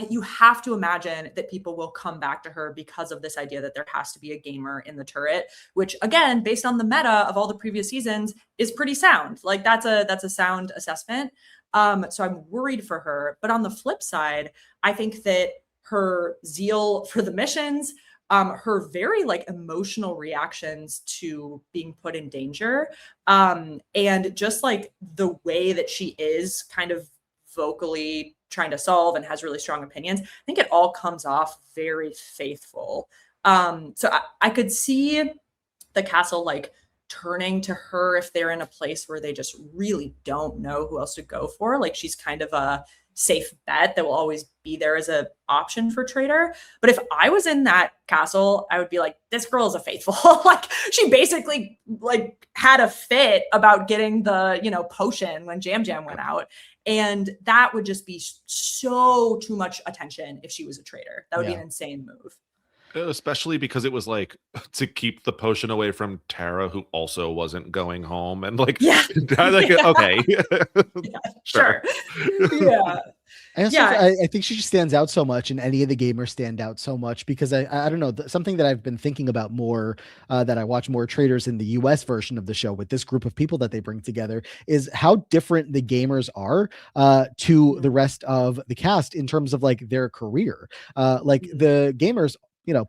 you have to imagine that people will come back to her because of this idea that there has to be a gamer in the turret, which again, based on the meta of all the previous seasons, is pretty sound. Like that's a sound assessment. So I'm worried for her. But on the flip side, I think that her zeal for the missions, her very like emotional reactions to being put in danger, and just like the way that she is kind of vocally trying to solve and has really strong opinions, I think it all comes off very faithful. So I could see the castle like turning to her if they're in a place where they just really don't know who else to go for. Like she's kind of a safe bet that will always be there as an option for traitor. But if I was in that castle, I would be like, this girl is a faithful. Like she basically like had a fit about getting the, potion when Jam Jam went out. And that would just be so too much attention if she was a traitor. That would be an insane move. Especially because it was like to keep the potion away from Tara, who also wasn't going home. And like, okay. Sure. Yeah. I think she just stands out so much, and any of the gamers stand out so much because I don't know, something that I've been thinking about more, that I watch more Traitors in the US version of the show with this group of people that they bring together, is how different the gamers are to the rest of the cast in terms of like their career. Like the gamers,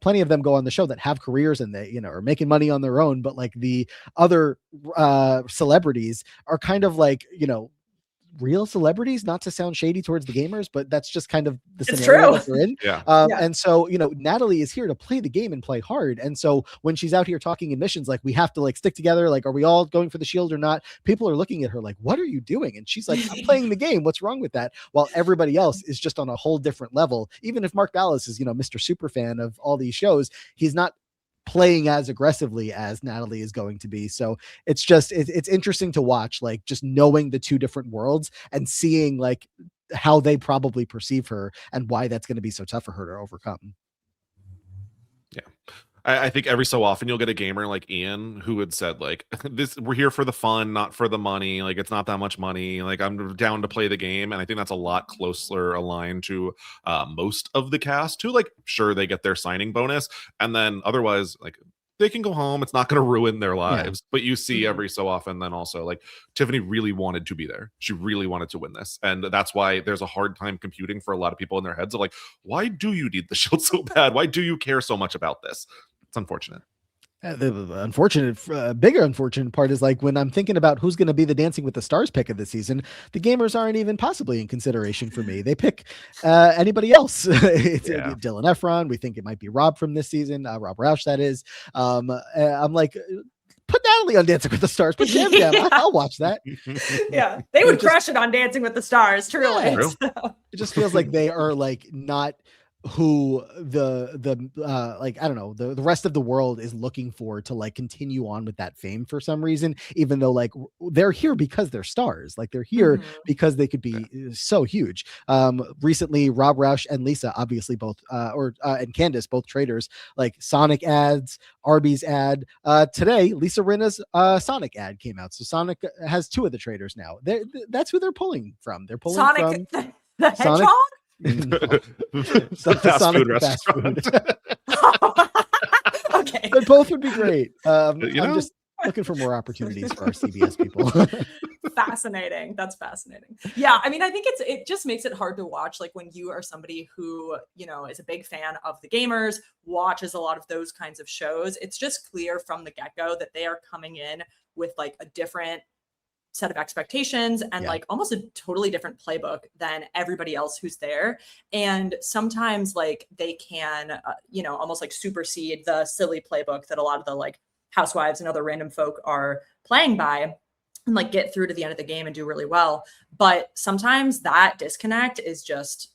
plenty of them go on the show that have careers and they, are making money on their own. But like the other celebrities are kind of like, real celebrities, not to sound shady towards the gamers, but that's just kind of the scenario that they're in. And so, Natalie is here to play the game and play hard. And so when she's out here talking in missions, like we have to like stick together, like, are we all going for the shield or not? People are looking at her like, what are you doing? And she's like, I'm playing the game. What's wrong with that? While everybody else is just on a whole different level. Even if Mark Ballas is, Mr. Superfan of all these shows, he's not playing as aggressively as Natalie is going to be. So it's just, it's interesting to watch, like just knowing the two different worlds and seeing like how they probably perceive her and why that's going to be so tough for her to overcome. Yeah. I think every so often you'll get a gamer like Ian who had said like, we're here for the fun, not for the money. Like it's not that much money. Like I'm down to play the game. And I think that's a lot closer aligned to most of the cast who like, sure, they get their signing bonus. And then otherwise like they can go home. It's not going to ruin their lives. But you see every so often then also like Tiffany really wanted to be there. She really wanted to win this. And that's why there's a hard time computing for a lot of people in their heads of like, why do you need the shield so bad? Why do you care so much about this? It's unfortunate. The bigger unfortunate part is like when I'm thinking about who's going to be the Dancing with the Stars pick of the season, the gamers aren't even possibly in consideration for me. They pick anybody else. It's Dylan Efron. We think it might be Rob from this season, Rob Roush, that is. I'm like, put Natalie on Dancing with the Stars. Put Jam Jam. I'll watch that. Yeah, they would crush it on Dancing with the Stars. Truly, it just feels like they are like not who the like I don't know, the rest of the world is looking for to like continue on with that fame for some reason, even though like they're here because they're stars, like they're here because they could be so huge. Recently Rob Roush and Lisa obviously both and Candace, both Traitors, like Sonic ads, Arby's ad. Today Lisa Rinna's Sonic ad came out, so Sonic has two of the Traitors now. That's who they're pulling from. They're pulling Sonic from the Hedgehog. Fast food restaurant. Okay, but both would be great. I'm just looking for more opportunities for our CBS people. Fascinating. That's fascinating. Yeah, I mean, I think it just makes it hard to watch. Like when you are somebody who is a big fan of the gamers, watches a lot of those kinds of shows. It's just clear from the get-go that they are coming in with like a different set of expectations and like almost a totally different playbook than everybody else who's there. And sometimes like they can, almost like supersede the silly playbook that a lot of the like housewives and other random folk are playing by and like get through to the end of the game and do really well. But sometimes that disconnect is just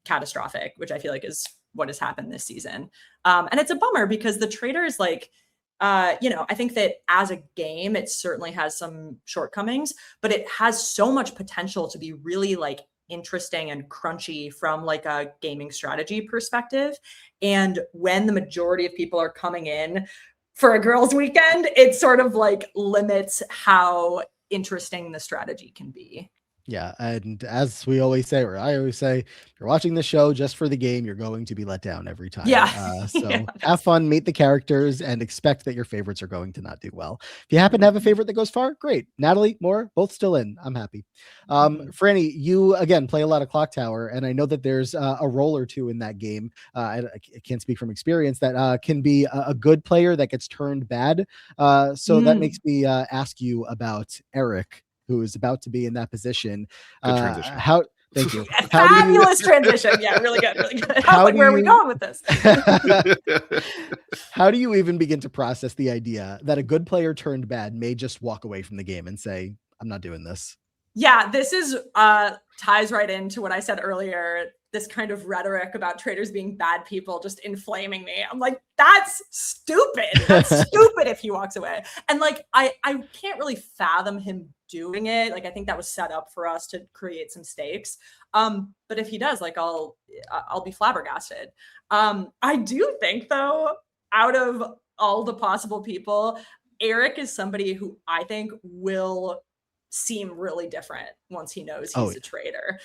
catastrophic, which I feel like is what has happened this season. And it's a bummer because the Traitors like, I think that as a game, it certainly has some shortcomings, but it has so much potential to be really like interesting and crunchy from like a gaming strategy perspective. And when the majority of people are coming in for a girls' weekend, it sort of like limits how interesting the strategy can be. Yeah, and as we always say, or I always say, if you're watching the show just for the game, you're going to be let down every time. So have fun, meet the characters, and expect that your favorites are going to not do well. If you happen to have a favorite that goes far, great. Natalie, Moore, both still in. I'm happy. Frannie, you, again, play a lot of Clock Tower, and I know that there's a role or two in that game. I can't speak from experience that can be a good player that gets turned bad. So that makes me ask you about Eric, who is about to be in that position. Good transition. Thank you. Fabulous transition. Yeah, really good. Really good. Where are we going with this? How do you even begin to process the idea that a good player turned bad may just walk away from the game and say, I'm not doing this? Yeah, this is ties right into what I said earlier. This kind of rhetoric about Traitors being bad people just inflaming me. I'm like, that's stupid. That's stupid if he walks away. And like, I can't really fathom him doing it. Like, I think that was set up for us to create some stakes. But if he does, like, I'll be flabbergasted. I do think though, out of all the possible people, Eric is somebody who I think will seem really different once he knows Oh, he's a traitor,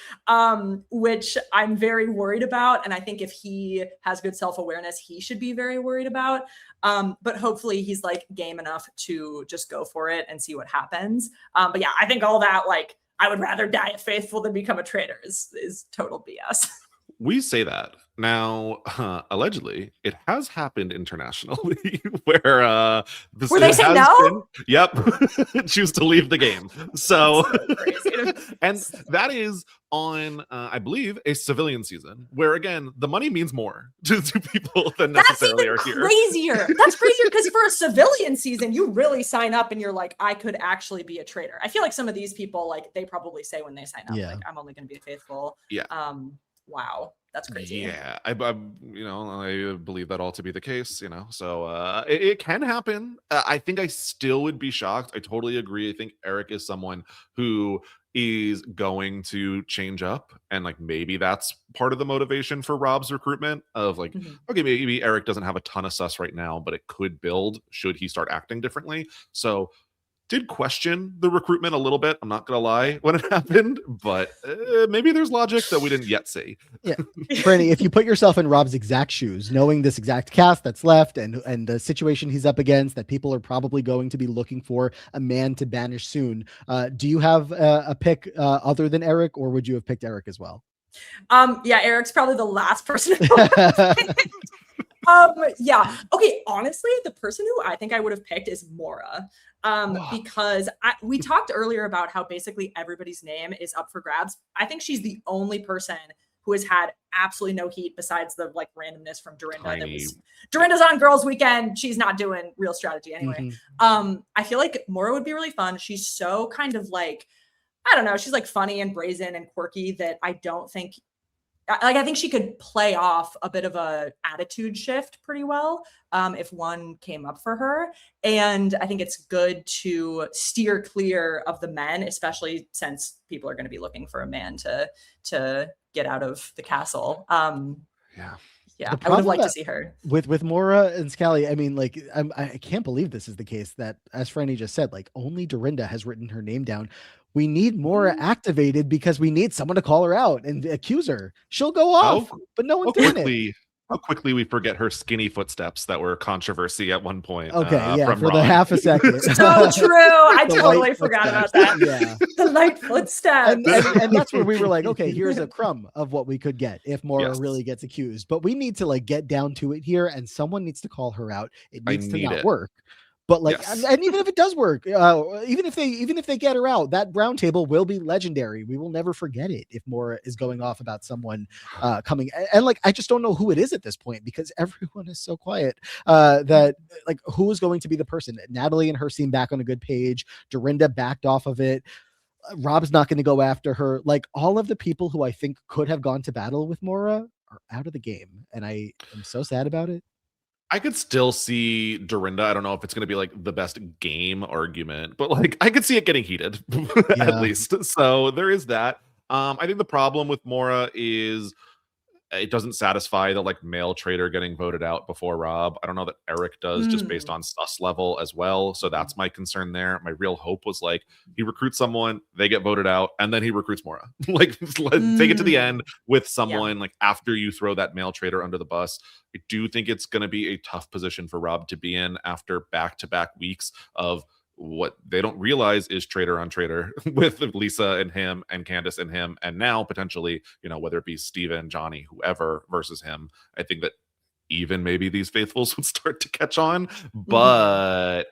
which I'm very worried about. And I think if he has good self-awareness, he should be very worried about. But hopefully he's like game enough to just go for it and see what happens. But yeah, I think all that, like, I would rather die a faithful than become a traitor is total BS. We say that. Now, allegedly, it has happened internationally where Where they say no? Yep, choose to leave the game. So, crazy. And that is on, I believe, a civilian season where, again, the money means more to people than necessarily are here. Crazier. That's crazier because for a civilian season, you really sign up and you're like, I could actually be a traitor. I feel like some of these people, like, they probably say when they sign up, like, I'm only going to be faithful. Yeah. Wow, that's crazy. Yeah, I believe that all to be the case, so it can happen. I think I still would be shocked. I totally agree. I think Eric is someone who is going to change up, and like maybe that's part of the motivation for Rob's recruitment of like, okay, maybe Eric doesn't have a ton of sus right now, but it could build should he start acting differently. So did question the recruitment a little bit, I'm not gonna lie, when it happened, but maybe there's logic that we didn't yet see. Yeah, Frannie, if you put yourself in Rob's exact shoes, knowing this exact cast that's left and the situation he's up against, that people are probably going to be looking for a man to banish soon, do you have a pick other than Eric, or would you have picked Eric as well? Yeah, Eric's probably the last person. Yeah. Okay. Honestly, the person who I think I would have picked is Mora. Because we talked earlier about how basically everybody's name is up for grabs. I think she's the only person who has had absolutely no heat besides the like randomness from Dorinda. Dorinda's on Girls Weekend. She's not doing real strategy anyway. I feel like Mora would be really fun. She's so kind of like, I don't know, she's like funny and brazen and quirky that I don't think, like, I think she could play off a bit of a attitude shift pretty well if one came up for her. And I think it's good to steer clear of the men, especially since people are going to be looking for a man to get out of the castle. Yeah, I would have liked to see her with Mora and Scally. I mean, like, I can't believe this is the case that, as Frannie just said, like only Dorinda has written her name down. We need Mora activated because we need someone to call her out and accuse her. She'll go off, but no one's doing it. How quickly we forget her skinny footsteps that were controversy at one point. Okay, yeah, for Ron. the half a second. So true. I totally forgot about that. Yeah. The light footsteps. And that's where we were like, okay, here's a crumb of what we could get if Mora really gets accused. But we need to like get down to it here, and someone needs to call her out. It needs to not work. But like, and even if it does work, even if they get her out, that round table will be legendary. We will never forget it if Mora is going off about someone coming. And like, I just don't know who it is at this point because everyone is so quiet that like, who is going to be the person? Natalie and her seem back on a good page. Dorinda backed off of it. Rob's not going to go after her. Like, all of the people who I think could have gone to battle with Mora are out of the game, and I am so sad about it. I could still see Dorinda. I don't know if it's going to be like the best game argument, but like I could see it getting heated at least. So there is that. I think the problem with Mora is it doesn't satisfy the like male traitor getting voted out before Rob. I don't know that Eric does just based on sus level as well. So that's my concern there. My real hope was like he recruits someone, they get voted out, and then he recruits Mora. Like take it to the end with someone like after you throw that male traitor under the bus. I do think it's going to be a tough position for Rob to be in after back-to-back weeks of what they don't realize is traitor on traitor with Lisa and him and Candace and him, and now potentially, whether it be Steven, Johnny, whoever versus him. I think that even maybe these faithfuls would start to catch on, but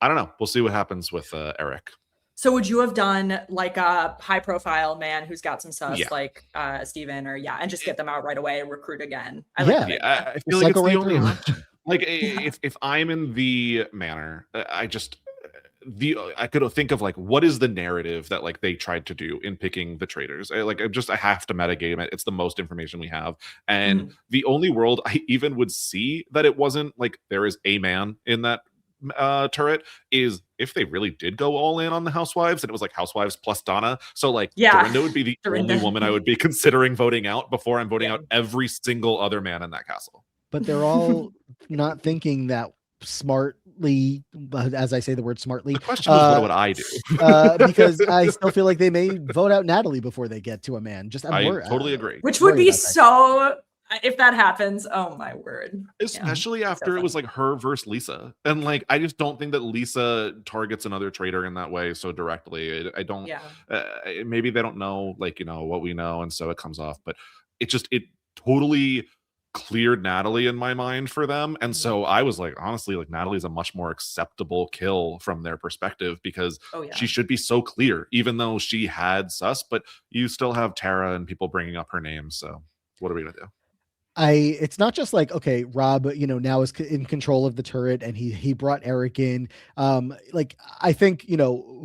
I don't know. We'll see what happens with Eric. So would you have done like a high profile man who's got some sus like Steven or and just get them out right away and recruit again? I feel like it's the only option. Like if I'm in the manor, I could think of like what is the narrative that like they tried to do in picking the traitors. I have to metagame it. It's the most information we have, and the only world I even would see that it wasn't like there is a man in that turret is if they really did go all in on the housewives and it was like housewives plus Donna. So like Dorinda would be the only woman I would be considering voting out before I'm voting out every single other man in that castle. But they're all not thinking that smartly, as I say the word smartly. The question was, what would I do? Because I still feel like they may vote out Natalie before they get to a man. I totally agree. Which would be so, if that happens, oh my word. Especially after it was like her versus Lisa. And like, I just don't think that Lisa targets another traitor in that way so directly. I don't, maybe they don't know, like, what we know. And so it comes off, but it totally cleared Natalie in my mind for them. And so I was like, honestly, like Natalie's a much more acceptable kill from their perspective, because she should be so clear, even though she had sus, but you still have Tara and people bringing up her name. So what are we gonna do? It's not just like, okay, Rob, now is in control of the turret and he brought Eric in. Like, I think,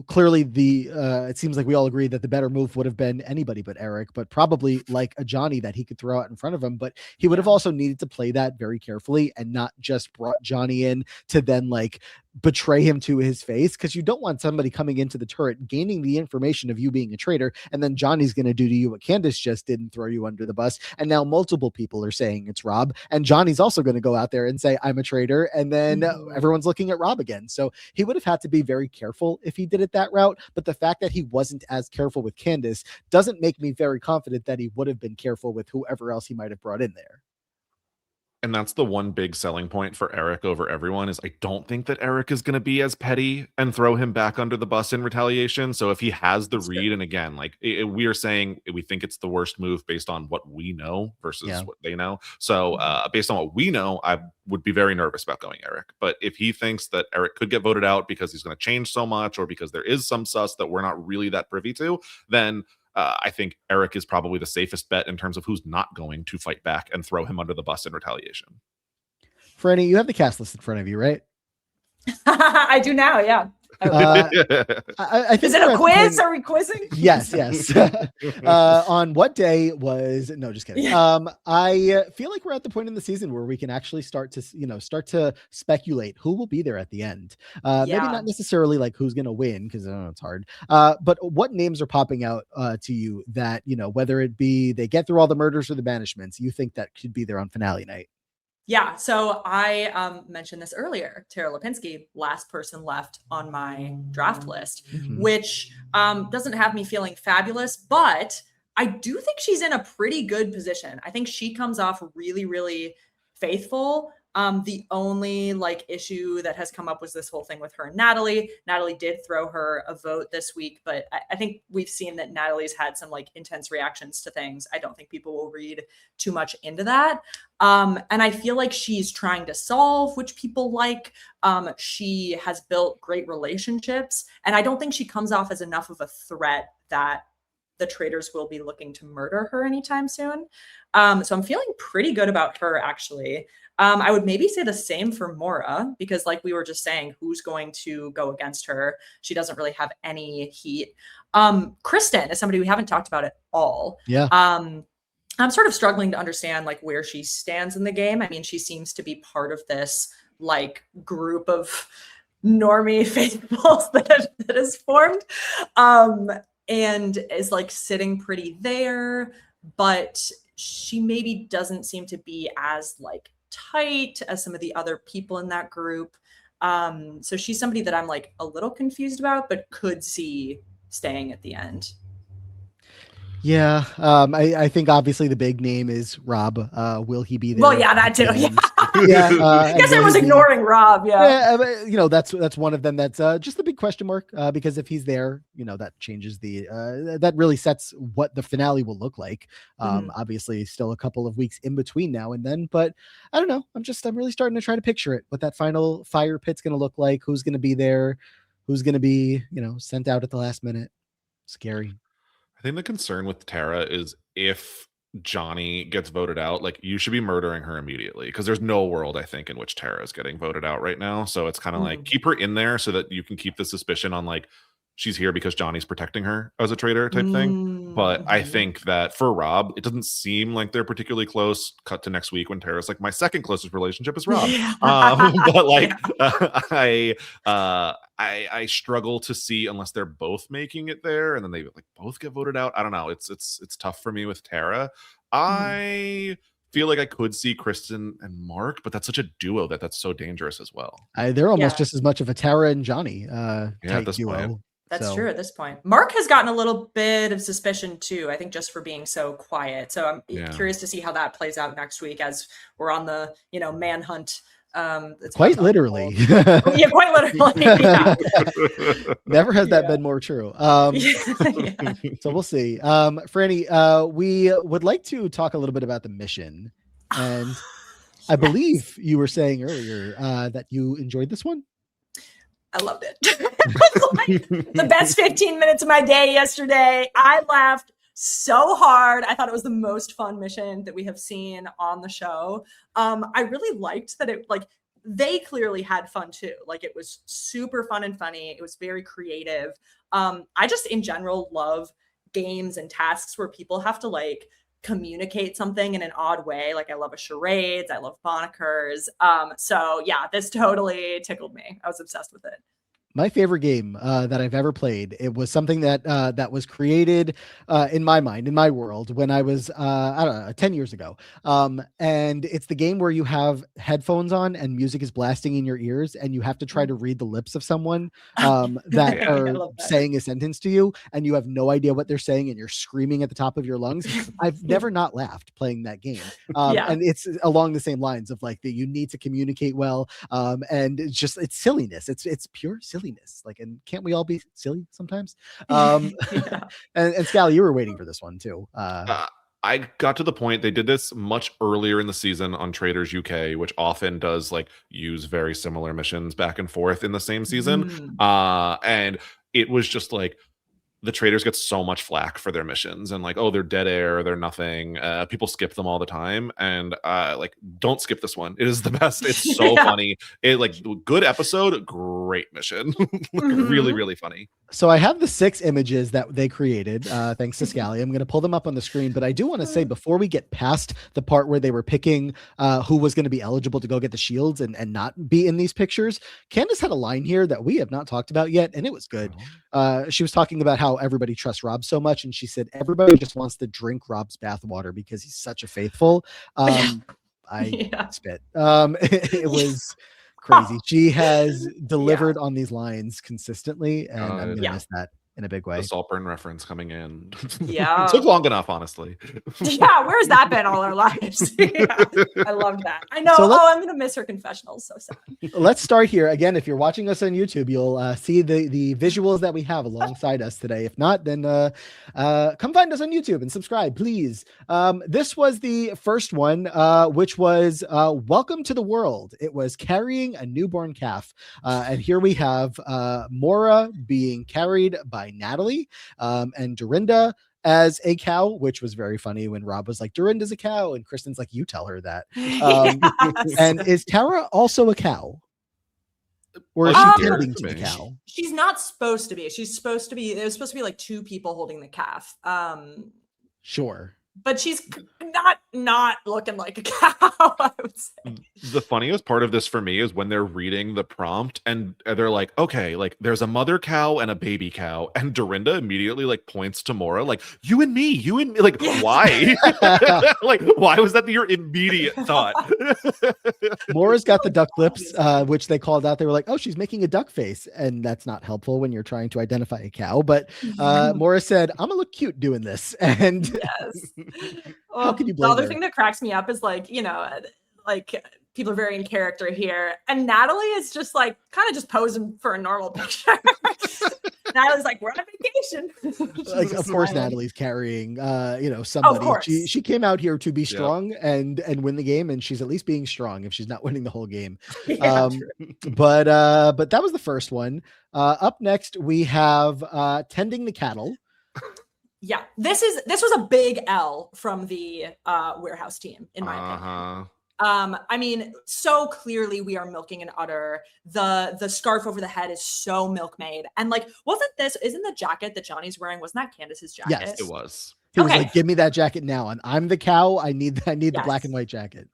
clearly it seems like we all agree that the better move would have been anybody but Eric, but probably like a Johnny that he could throw out in front of him. But he would have also needed to play that very carefully and not just brought Johnny in to then like betray him to his face, because you don't want somebody coming into the turret gaining the information of you being a traitor, and then Johnny's going to do to you what Candace just did and throw you under the bus, and now multiple people are saying it's Rob, and Johnny's also going to go out there and say I'm a traitor, and then everyone's looking at Rob again. So he would have had to be very careful if he did it that route, but the fact that he wasn't as careful with Candace doesn't make me very confident that he would have been careful with whoever else he might have brought in there. And that's the one big selling point for Eric over everyone, is I don't think that Eric is going to be as petty and throw him back under the bus in retaliation. So if he has the read, and again, like we are saying, we think it's the worst move based on what we know versus what they know. So based on what we know, I would be very nervous about going Eric. But if he thinks that Eric could get voted out because he's going to change so much, or because there is some sus that we're not really that privy to, then I think Eric is probably the safest bet in terms of who's not going to fight back and throw him under the bus in retaliation. Frannie, you have the cast list in front of you, right? I do now, yeah. I think is it a quiz? Are we quizzing? Yes. On what day was just kidding. I feel like we're at the point in the season where we can actually start to speculate who will be there at the end. Maybe not necessarily like who's gonna win, because I know it's hard. But what names are popping out to you that, whether it be they get through all the murders or the banishments, you think that could be there on finale night? Yeah, so I mentioned this earlier. Tara Lipinski, last person left on my draft list, which doesn't have me feeling fabulous, but I do think she's in a pretty good position. I think she comes off really, really faithful. The only issue that has come up was this whole thing with her and Natalie. Natalie did throw her a vote this week, but I think we've seen that Natalie's had some intense reactions to things. I don't think people will read too much into that. And I feel like she's trying to solve, which people like. She has built great relationships, and I don't think she comes off as enough of a threat that the traitors will be looking to murder her anytime soon. So I'm feeling pretty good about her, actually. I would maybe say the same for Maura, because like we were just saying, who's going to go against her? She doesn't really have any heat. Kristen is somebody we haven't talked about at all. Yeah. I'm sort of struggling to understand where she stands in the game. I mean, she seems to be part of this group of normie faithfuls that is formed. And is sitting pretty there, but she maybe doesn't seem to be as tight as some of the other people in that group. So she's somebody that I'm a little confused about, but could see staying at the end. Yeah, I think obviously the big name is Rob. Will he be there? Well, yeah, that too. Yeah. I guess I was ignoring Rob. Yeah. That's one of them. That's just the big question mark. Because if he's there, that changes that really sets what the finale will look like. Obviously, still a couple of weeks in between now and then, but I don't know. I'm really starting to try to picture it. What that final fire pit's going to look like. Who's going to be there? Who's going to be sent out at the last minute? Scary. I think the concern with Tara is if Johnny gets voted out, you should be murdering her immediately, because there's no world, I think, in which Tara is getting voted out right now. So it's kind of keep her in there so that you can keep the suspicion on she's here because Johnny's protecting her as a traitor type thing. But I think that for Rob, it doesn't seem like they're particularly close. Cut to next week when Tara's my second closest relationship is Rob. But I struggle to see unless they're both making it there and then they both get voted out. I don't know. It's tough for me with Tara. I feel like I could see Kristen and Mark, but that's such a duo that's so dangerous as well. They're almost just as much of a Tara and Johnny type this duo. point. That's true at this point. Mark has gotten a little bit of suspicion too, I think, just for being so quiet. So I'm curious to see how that plays out next week as we're on the, manhunt. It's quite literally. Yeah, quite literally. Yeah. Never has that been more true. So we'll see. Frannie, we would like to talk a little bit about the mission. And I believe you were saying earlier that you enjoyed this one. I loved it. It was like the best 15 minutes of my day yesterday. I laughed so hard. I thought it was the most fun mission that we have seen on the show. I really liked that they clearly had fun too. Like, it was super fun and funny. It was very creative. I just in general love games and tasks where people have to communicate something in an odd way. Like, I love a charades. I love monikers. So yeah, this totally tickled me. I was obsessed with it. My favorite game that I've ever played. It was something that was created in my mind, in my world, when I was, 10 years ago. And it's the game where you have headphones on and music is blasting in your ears, and you have to try to read the lips of someone that are saying a sentence to you, and you have no idea what they're saying, and you're screaming at the top of your lungs. I've never not laughed playing that game. And it's along the same lines of that you need to communicate well. And it's silliness. It's pure silliness. And can't we all be silly sometimes? And Scally, you were waiting for this one too. I got to the point, they did this much earlier in the season on Traitors UK, which often does use very similar missions back and forth in the same season. And it was just the Traitors get so much flack for their missions and they're dead air, they're nothing. People skip them all the time. And don't skip this one. It is the best. It's so funny. Good episode, great mission. Really, really funny. So I have the 6 images that they created, thanks to Scally. I'm going to pull them up on the screen, but I do want to say, before we get past the part where they were picking who was going to be eligible to go get the shields and not be in these pictures, Candace had a line here that we have not talked about yet, and it was good. She was talking about how everybody trusts Rob so much, and she said everybody just wants to drink Rob's bathwater because he's such a faithful. I spit. It was crazy. She has delivered on these lines consistently, and I'm gonna miss that in a big way. The Saltburn reference coming in. Yeah. Took long enough, honestly. Yeah, where's that been all our lives? I loved that. I know. I'm gonna miss her confessionals. So sad. Let's start here. Again, if you're watching us on YouTube, you'll see the visuals that we have alongside us today. If not, then come find us on YouTube and subscribe, please. This was the first one, which was Welcome to the World. It was carrying a newborn calf. And here we have Mora being carried by Natalie and Dorinda as a cow, which was very funny when Rob was like, Dorinda's a cow, and Kristen's like, you tell her that. And is Tara also a cow, or is she tending to the cow? She's not supposed to be. She's supposed to be. There's supposed to be 2 people holding the calf. Sure. But she's not looking like a cow, I would say. The funniest part of this for me is when they're reading the prompt and they're like, okay, there's a mother cow and a baby cow, and Dorinda immediately points to Mora, you and me, why? Why was that your immediate thought? Mora's got the duck lips, which they called out. They were like, oh, she's making a duck face, and that's not helpful when you're trying to identify a cow. But Mora said, I'm gonna look cute doing this, and yes. How can you blame the other her? thing that cracks me up is people are very in character here, and Natalie is just kind of just posing for a normal picture. Natalie's we're on a vacation. Of course, Natalie's carrying somebody. She came out here to be strong and win the game, and she's at least being strong if she's not winning the whole game. But that was the first one. Up next we have tending the cattle. Yeah, this was a big L from the warehouse team, in my opinion. I mean, so clearly we are milking and udder. The scarf over the head is so milkmaid. And isn't the jacket that Johnny's wearing, wasn't that Candace's jacket? Yes, it was. He was like, give me that jacket now. And I'm the cow. I need the black and white jacket.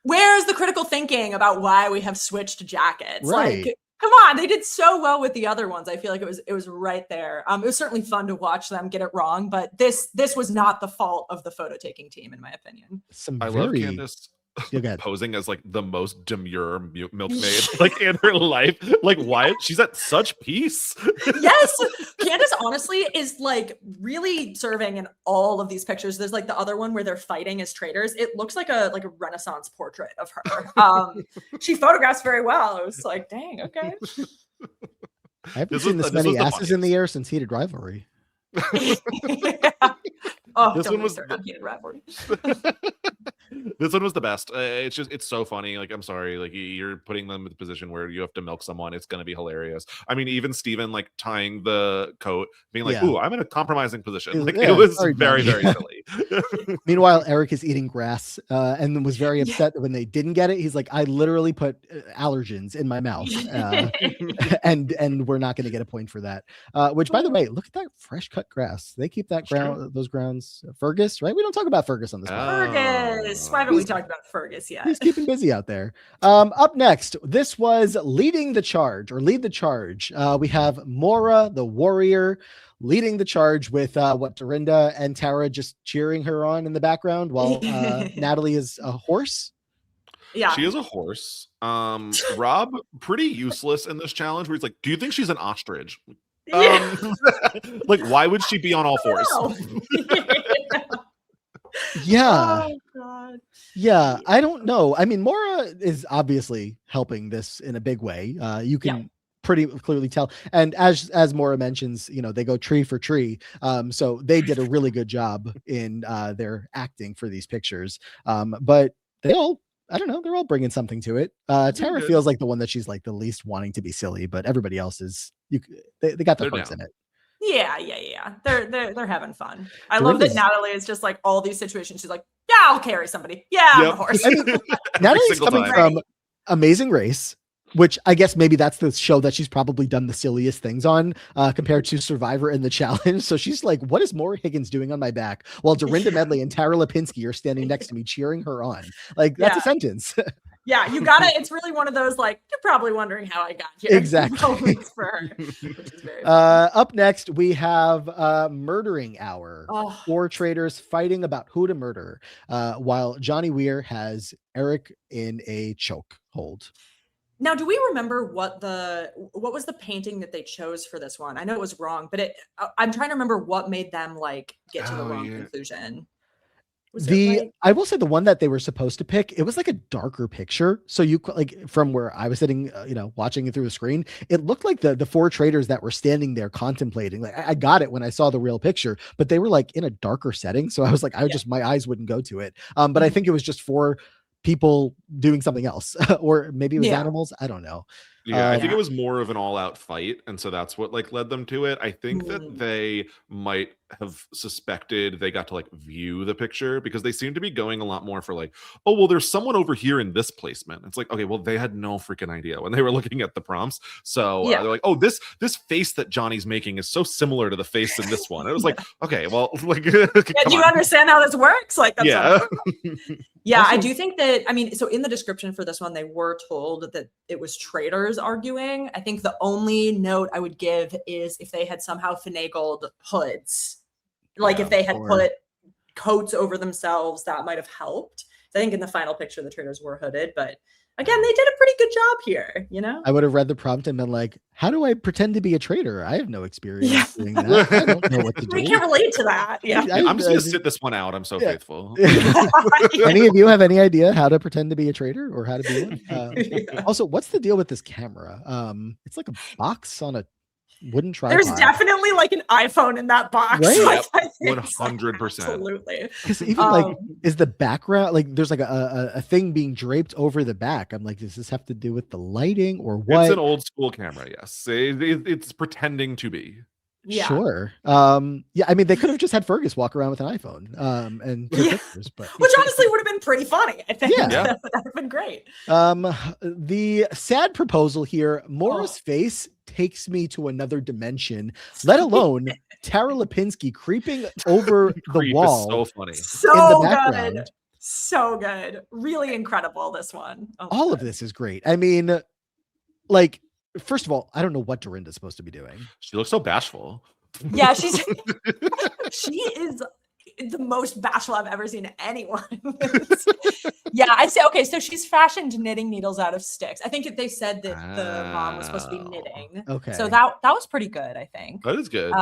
Where's the critical thinking about why we have switched jackets? Right. Come on, they did so well with the other ones. I feel like it was right there. It was certainly fun to watch them get it wrong, but this was not the fault of the photo taking team, in my opinion. I love Candace posing as like the most demure milkmaid like in her life. Like, why? She's at such peace. Yes, Candace honestly is like really serving in all of these pictures. There's like the other one where they're fighting as traitors. It looks like a Renaissance portrait of her. She photographs very well. It was like, dang, okay. I haven't seen this many asses in the air since Heated Rivalry. Yeah. Oh, this one was Heated Rivalry. This one was the best. It's so funny. Like, I'm sorry, like you're putting them in the position where you have to milk someone. It's going to be hilarious. I mean, even Steven like tying the coat, being like, "Ooh, I'm in a compromising position." Like, it was very silly. Meanwhile, Eric is eating grass and was very upset when they didn't get it. He's like, "I literally put allergens in my mouth, and we're not going to get a point for that." Which, by the way, look at that fresh cut grass. They keep that those grounds. Fergus, right? We don't talk about Fergus on this podcast. Fergus. Why haven't we talked about Fergus yet? He's keeping busy out there. Up next, this was lead the charge. We have Mora, the warrior, leading the charge with Dorinda and Tara just cheering her on in the background while Natalie is a horse. Yeah, she is a horse. Rob, pretty useless in this challenge where he's like, do you think she's an ostrich? Like, why would she be on all fours? Yeah. Oh, God. Yeah, I don't know. I mean, Mora is obviously helping this in a big way. You can pretty clearly tell. And as Mora mentions, they go tree for tree. So they did a really good job in their acting for these pictures. But they all, I don't know, they're all bringing something to it. Tara feels like the one that she's like the least wanting to be silly, but everybody else is, they got their parts in it. Yeah. They're having fun. I love that Natalie is just like all these situations. She's like, yeah, I'll carry somebody. Yeah, I'm a horse. I mean, Natalie's coming from Amazing Race, which I guess maybe that's the show that she's probably done the silliest things on compared to Survivor and the Challenge. So she's like, what is Maura Higgins doing on my back while Dorinda Medley and Tara Lipinski are standing next to me cheering her on? Like, that's a sentence. Yeah, you got it. It's really one of those, like, you're probably wondering how I got here. Exactly. For her, which is very up next, we have Murdering Hour. Oh. 4 traitors fighting about who to murder, while Johnny Weir has Eric in a choke hold. Now, do we remember what was the painting that they chose for this one? I know it was wrong, but I'm trying to remember what made them like get to the wrong conclusion. I will say the one that they were supposed to pick, it was like a darker picture. So you like from where I was sitting, watching it through the screen, it looked like the 4 traitors that were standing there contemplating. Like I got it when I saw the real picture, but they were like in a darker setting. So I was like, my eyes wouldn't go to it. But I think it was just 4 people doing something else, or maybe it was animals. I don't know. Yeah, I think it was more of an all-out fight, and so that's what like led them to it. I think that they might have suspected they got to like view the picture because they seem to be going a lot more for like, oh well, there's someone over here in this placement. It's like, okay, well they had no freaking idea when they were looking at the prompts. So they're like, oh, this face that Johnny's making is so similar to the face in this one. It was like, okay, well, like, do you understand how this works? Like, that's also, I do think that. I mean, so in the description for this one, they were told that it was traitors arguing. I think the only note I would give is if they had somehow finagled hoods. Like if they had put coats over themselves, that might have helped. I think in the final picture, the traitors were hooded, but again, they did a pretty good job here, I would have read the prompt and been like, how do I pretend to be a traitor? I have no experience doing that. I don't know what to do. We can relate to that. Yeah. I'm just going to sit this one out. I'm so faithful. Any of you have any idea how to pretend to be a traitor or how to be one? Also, what's the deal with this camera? It's like a box on a wooden tripod. There's definitely like an iPhone in that box. Right? 100%. Absolutely. Because even like, is the background like there's like a thing being draped over the back? I'm like, does this have to do with the lighting or what? It's an old school camera. Yes, it's pretending to be. Yeah. Sure. I mean, they could have just had Fergus walk around with an iPhone and take pictures, but which honestly would have been pretty funny. I think that would have been great. The sad proposal here, Maura's face takes me to another dimension, let alone Tara Lipinski creeping over the wall. So funny. So good. So good. Really incredible, this one. All of this is great. I mean, like, first of all, I don't know what Dorinda's supposed to be doing. She looks so bashful. Yeah, she is the most bashful I've ever seen anyone. Yeah, I'd say, okay, so she's fashioned knitting needles out of sticks. I think they said that the mom was supposed to be knitting. Okay. So that was pretty good, I think. That is good.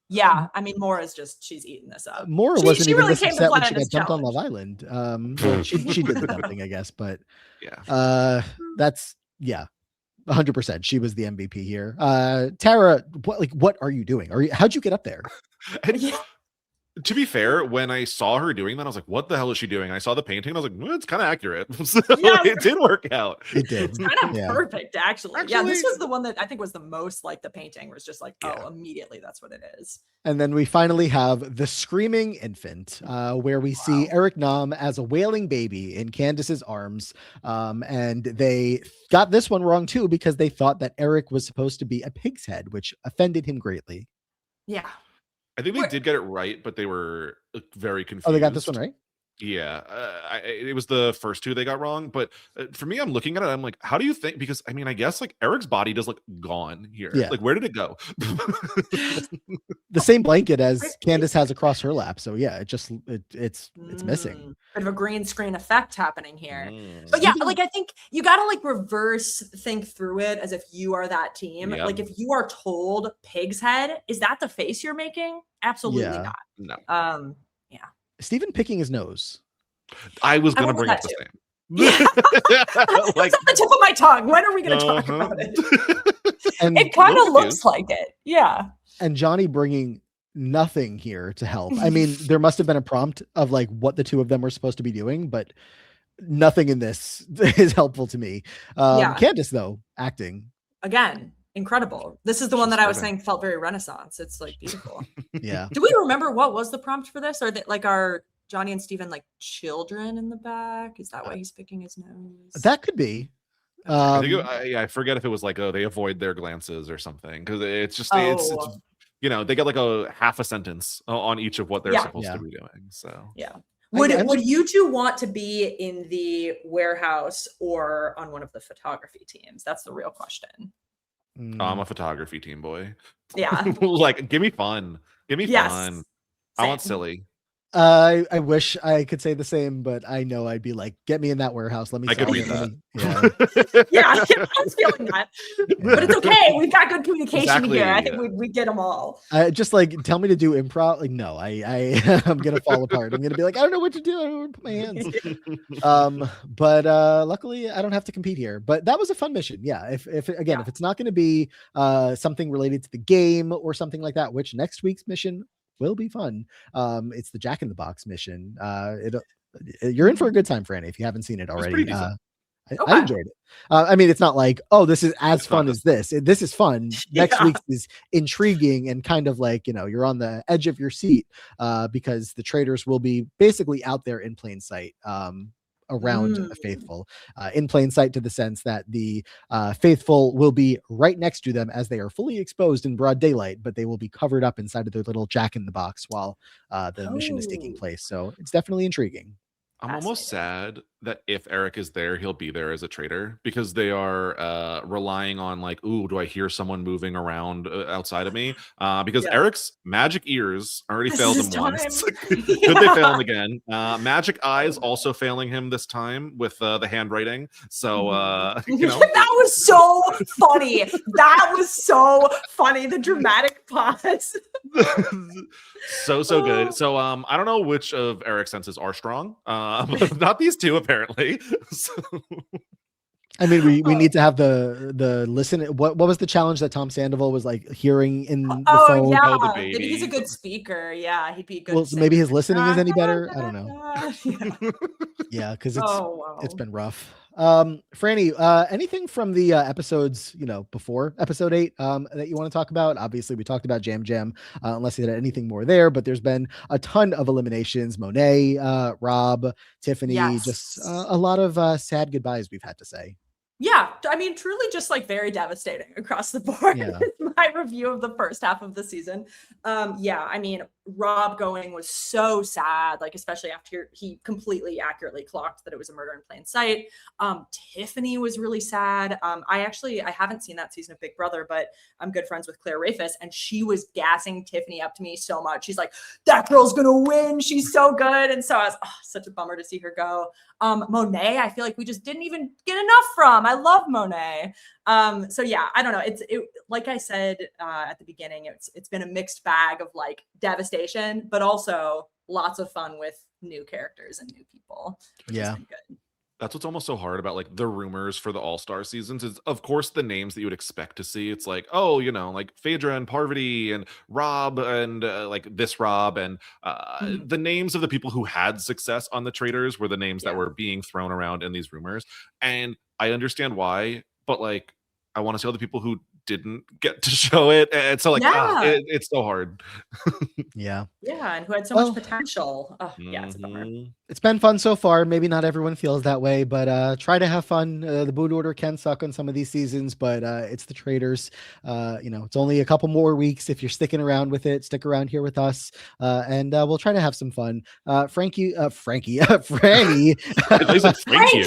Yeah, I mean, Mora's just, she's eating this up. Mora wasn't even really this came to upset when plan she this got dumped on challenge. Love Island. She did the dumping, I guess, but yeah. That's 100%. She was the MVP here. Tara, what are you doing? How'd you get up there? Yeah. To be fair, when I saw her doing that, I was like, what the hell is she doing? I saw the painting, and I was like, well, it's kind of accurate. So it did work out. It did. It's kind of perfect, actually. Yeah, this was the one that I think was the most like the painting was just like, oh, immediately that's what it is. And then we finally have the screaming infant, where we see Eric Nam as a wailing baby in Candace's arms. And they got this one wrong too, because they thought that Eric was supposed to be a pig's head, which offended him greatly. Yeah. I think they did get it right, but they were very confused. Oh, they got this one right? Yeah. It was the first two they got wrong. But for me, I'm looking at it, I'm like, how do you think? Because, I mean, I guess like Eric's body does look gone here. Yeah. Like, where did it go? The same blanket as Candace has across her lap. So yeah, it's missing. Bit of a green screen effect happening here. But yeah, like I think you gotta like reverse think through it as if you are that team. Yeah. Like if you are told pig's head, is that the face you're making? Absolutely not. No. Yeah. Stephen picking his nose. I was gonna bring up the same. Yeah. Like, it's on the tip of my tongue. When are we gonna talk about it? And it kind of looks like it. Yeah. And Johnny bringing nothing here to help. I mean, there must have been a prompt of like what the two of them were supposed to be doing, but nothing in this is helpful to me. Candace, though, acting. Again, incredible. This is the one that I was saying felt very Renaissance. It's like beautiful. Yeah. Do we remember what was the prompt for this? Or that like our Johnny and Steven like children in the back? Is that why he's picking his nose? That could be. I forget if it was like, oh, they avoid their glances or something, because it's just it's you know, they get like a half a sentence on each of what they're supposed to be doing. So would you two want to be in the warehouse or on one of the photography teams? That's the real question. I'm a photography team boy. Yeah. Like, give me fun. Give me fun. Same. I want silly. I wish I could say the same, but I know I'd be like, get me in that warehouse. Let me. I could read that. Yeah, I was feeling that, but it's okay. We've got good communication here. I think we get them all. Just like tell me to do improv. Like, no, I'm gonna fall apart. I'm gonna be like, I don't know what to do. I don't want to put my hands. But luckily, I don't have to compete here. But that was a fun mission. Yeah. If it's not going to be something related to the game or something like that, which next week's mission will be fun. It's the Jack in the Box mission. You're in for a good time, Frannie, if you haven't seen it already. I enjoyed it. I mean, it's not like, oh, this is as fun as this. This is fun. Next week's is intriguing and kind of like, you know, you're on the edge of your seat because the traitors will be basically out there in plain sight. Around the faithful, in plain sight, to the sense that the faithful will be right next to them as they are fully exposed in broad daylight, but they will be covered up inside of their little Jack in the Box while the mission is taking place. So it's definitely intriguing. I'm almost sad that if Eric is there, he'll be there as a traitor, because they are relying on like, ooh, do I hear someone moving around outside of me? Because Eric's magic ears already failed him once. Could they fail him again? Magic eyes also failing him this time with the handwriting. So, you know. That was so funny. That was so funny. The dramatic pause. so good. So I don't know which of Eric's senses are strong, but not these two apparently. So. I mean, we need to have the listen. What was the challenge that Tom Sandoval was like hearing in the phone? Yeah, the baby. Maybe he's a good speaker. Yeah, he'd be good. Well, so maybe his listening is any better. I don't know. Yeah, because it's been rough. Frannie, anything from the episodes, you know, before episode 8 that you want to talk about? Obviously, we talked about Jam Jam, unless you had anything more there, but there's been a ton of eliminations. Monet, Rob, Tiffany, just a lot of sad goodbyes we've had to say. Yeah, I mean, truly just like very devastating across the board. Yeah. my review of the first half of the season. Yeah, I mean, Rob going was so sad, like especially after he completely accurately clocked that it was a murder in plain sight. Tiffany was really sad. I haven't seen that season of Big Brother, but I'm good friends with Claire Rafis, and she was gassing Tiffany up to me so much. She's like, that girl's gonna win. She's so good. And so I was such a bummer to see her go. Monet, I feel like we just didn't even get enough from. I love Monet. So yeah, I don't know. It like I said at the beginning, it's been a mixed bag of like devastation, but also lots of fun with new characters and new people. Which has been good. That's what's almost so hard about like the rumors for the All-Star seasons is, of course, the names that you would expect to see. It's like, oh, you know, like Phaedra and Parvati and Rob and like this Rob and the names of the people who had success on the Traitors were the names that were being thrown around in these rumors. And I understand why, but like, I want to see all the people who didn't get to show it, and so like it's so hard. And who had so much potential. It's a bummer. It's been fun so far. Maybe not everyone feels that way, but try to have fun. The boot order can suck on some of these seasons, but it's the Traitors. It's only a couple more weeks. If you're sticking around with it, stick around here with us, and we'll try to have some fun. Frannie. They said thank you.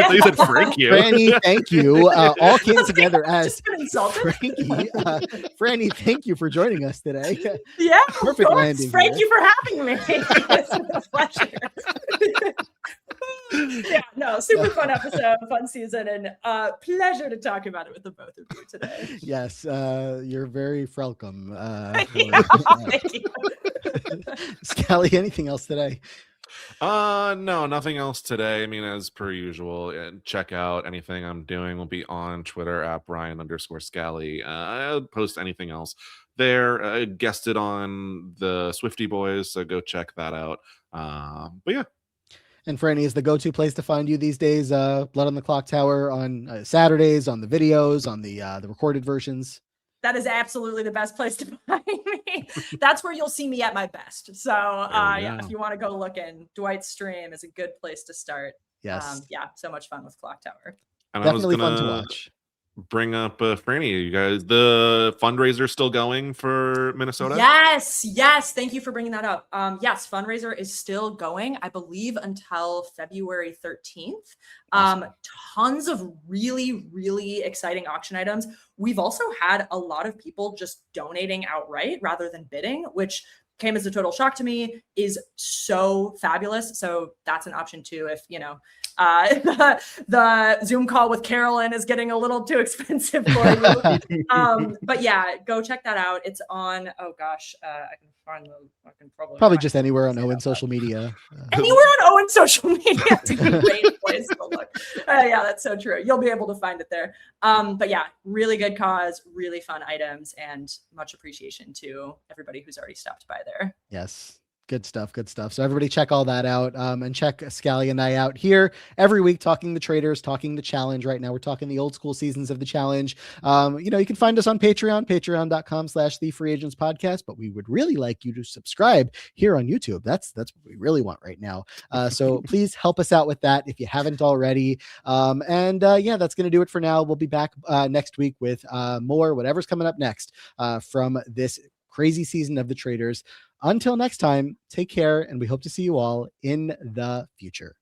They said thank you. Frannie, thank you. All came together as Frankie. Frannie, thank you for joining us today. Yeah, perfect landing. Thank you for having me. It's been a pleasure. Super fun episode, fun season, and pleasure to talk about it with the both of you today. Yes, you're very welcome. Thank you. Scally, anything else today? No, nothing else today. I mean, as per usual, check out anything I'm doing. Will be on Twitter at Brian_Scally. I'll post anything else there. I guested on the Swifty Boys, so go check that out. But yeah. And Frannie is the go-to place to find you these days. Blood on the Clock Tower on Saturdays, on the videos, on the recorded versions. That is absolutely the best place to find me. That's where you'll see me at my best. So if you want to go looking, Dwight's stream is a good place to start. Yes. So much fun with Clock Tower. And definitely fun to watch. Bring up Frannie, you guys, the fundraiser still going for Minnesota? Yes. Thank you for bringing that up. Yes, fundraiser is still going, I believe, until February 13th. Awesome. Tons of really, really exciting auction items. We've also had a lot of people just donating outright rather than bidding, which came as a total shock to me, is so fabulous. So that's an option too. If, the Zoom call with Carolyn is getting a little too expensive for you. But yeah, go check that out. It's on, I can probably just anywhere on Owen social media. Anywhere on Owen social media. It's a great place to look. That's so true. You'll be able to find it there. But yeah, really good cause, really fun items, and much appreciation to everybody who's already stopped by there. Yes. Good stuff. So everybody check all that out, and check Scally and I out here every week, talking the Traitors, talking the challenge. Right now we're talking the old school seasons of the challenge. You can find us on patreon.com/the Free Agents Podcast, but we would really like you to subscribe here on YouTube. That's what we really want right now. So please help us out with that if you haven't already. That's going to do it for now. We'll be back next week with more, whatever's coming up next from this crazy season of the Traitors. Until next time, take care, and we hope to see you all in the future.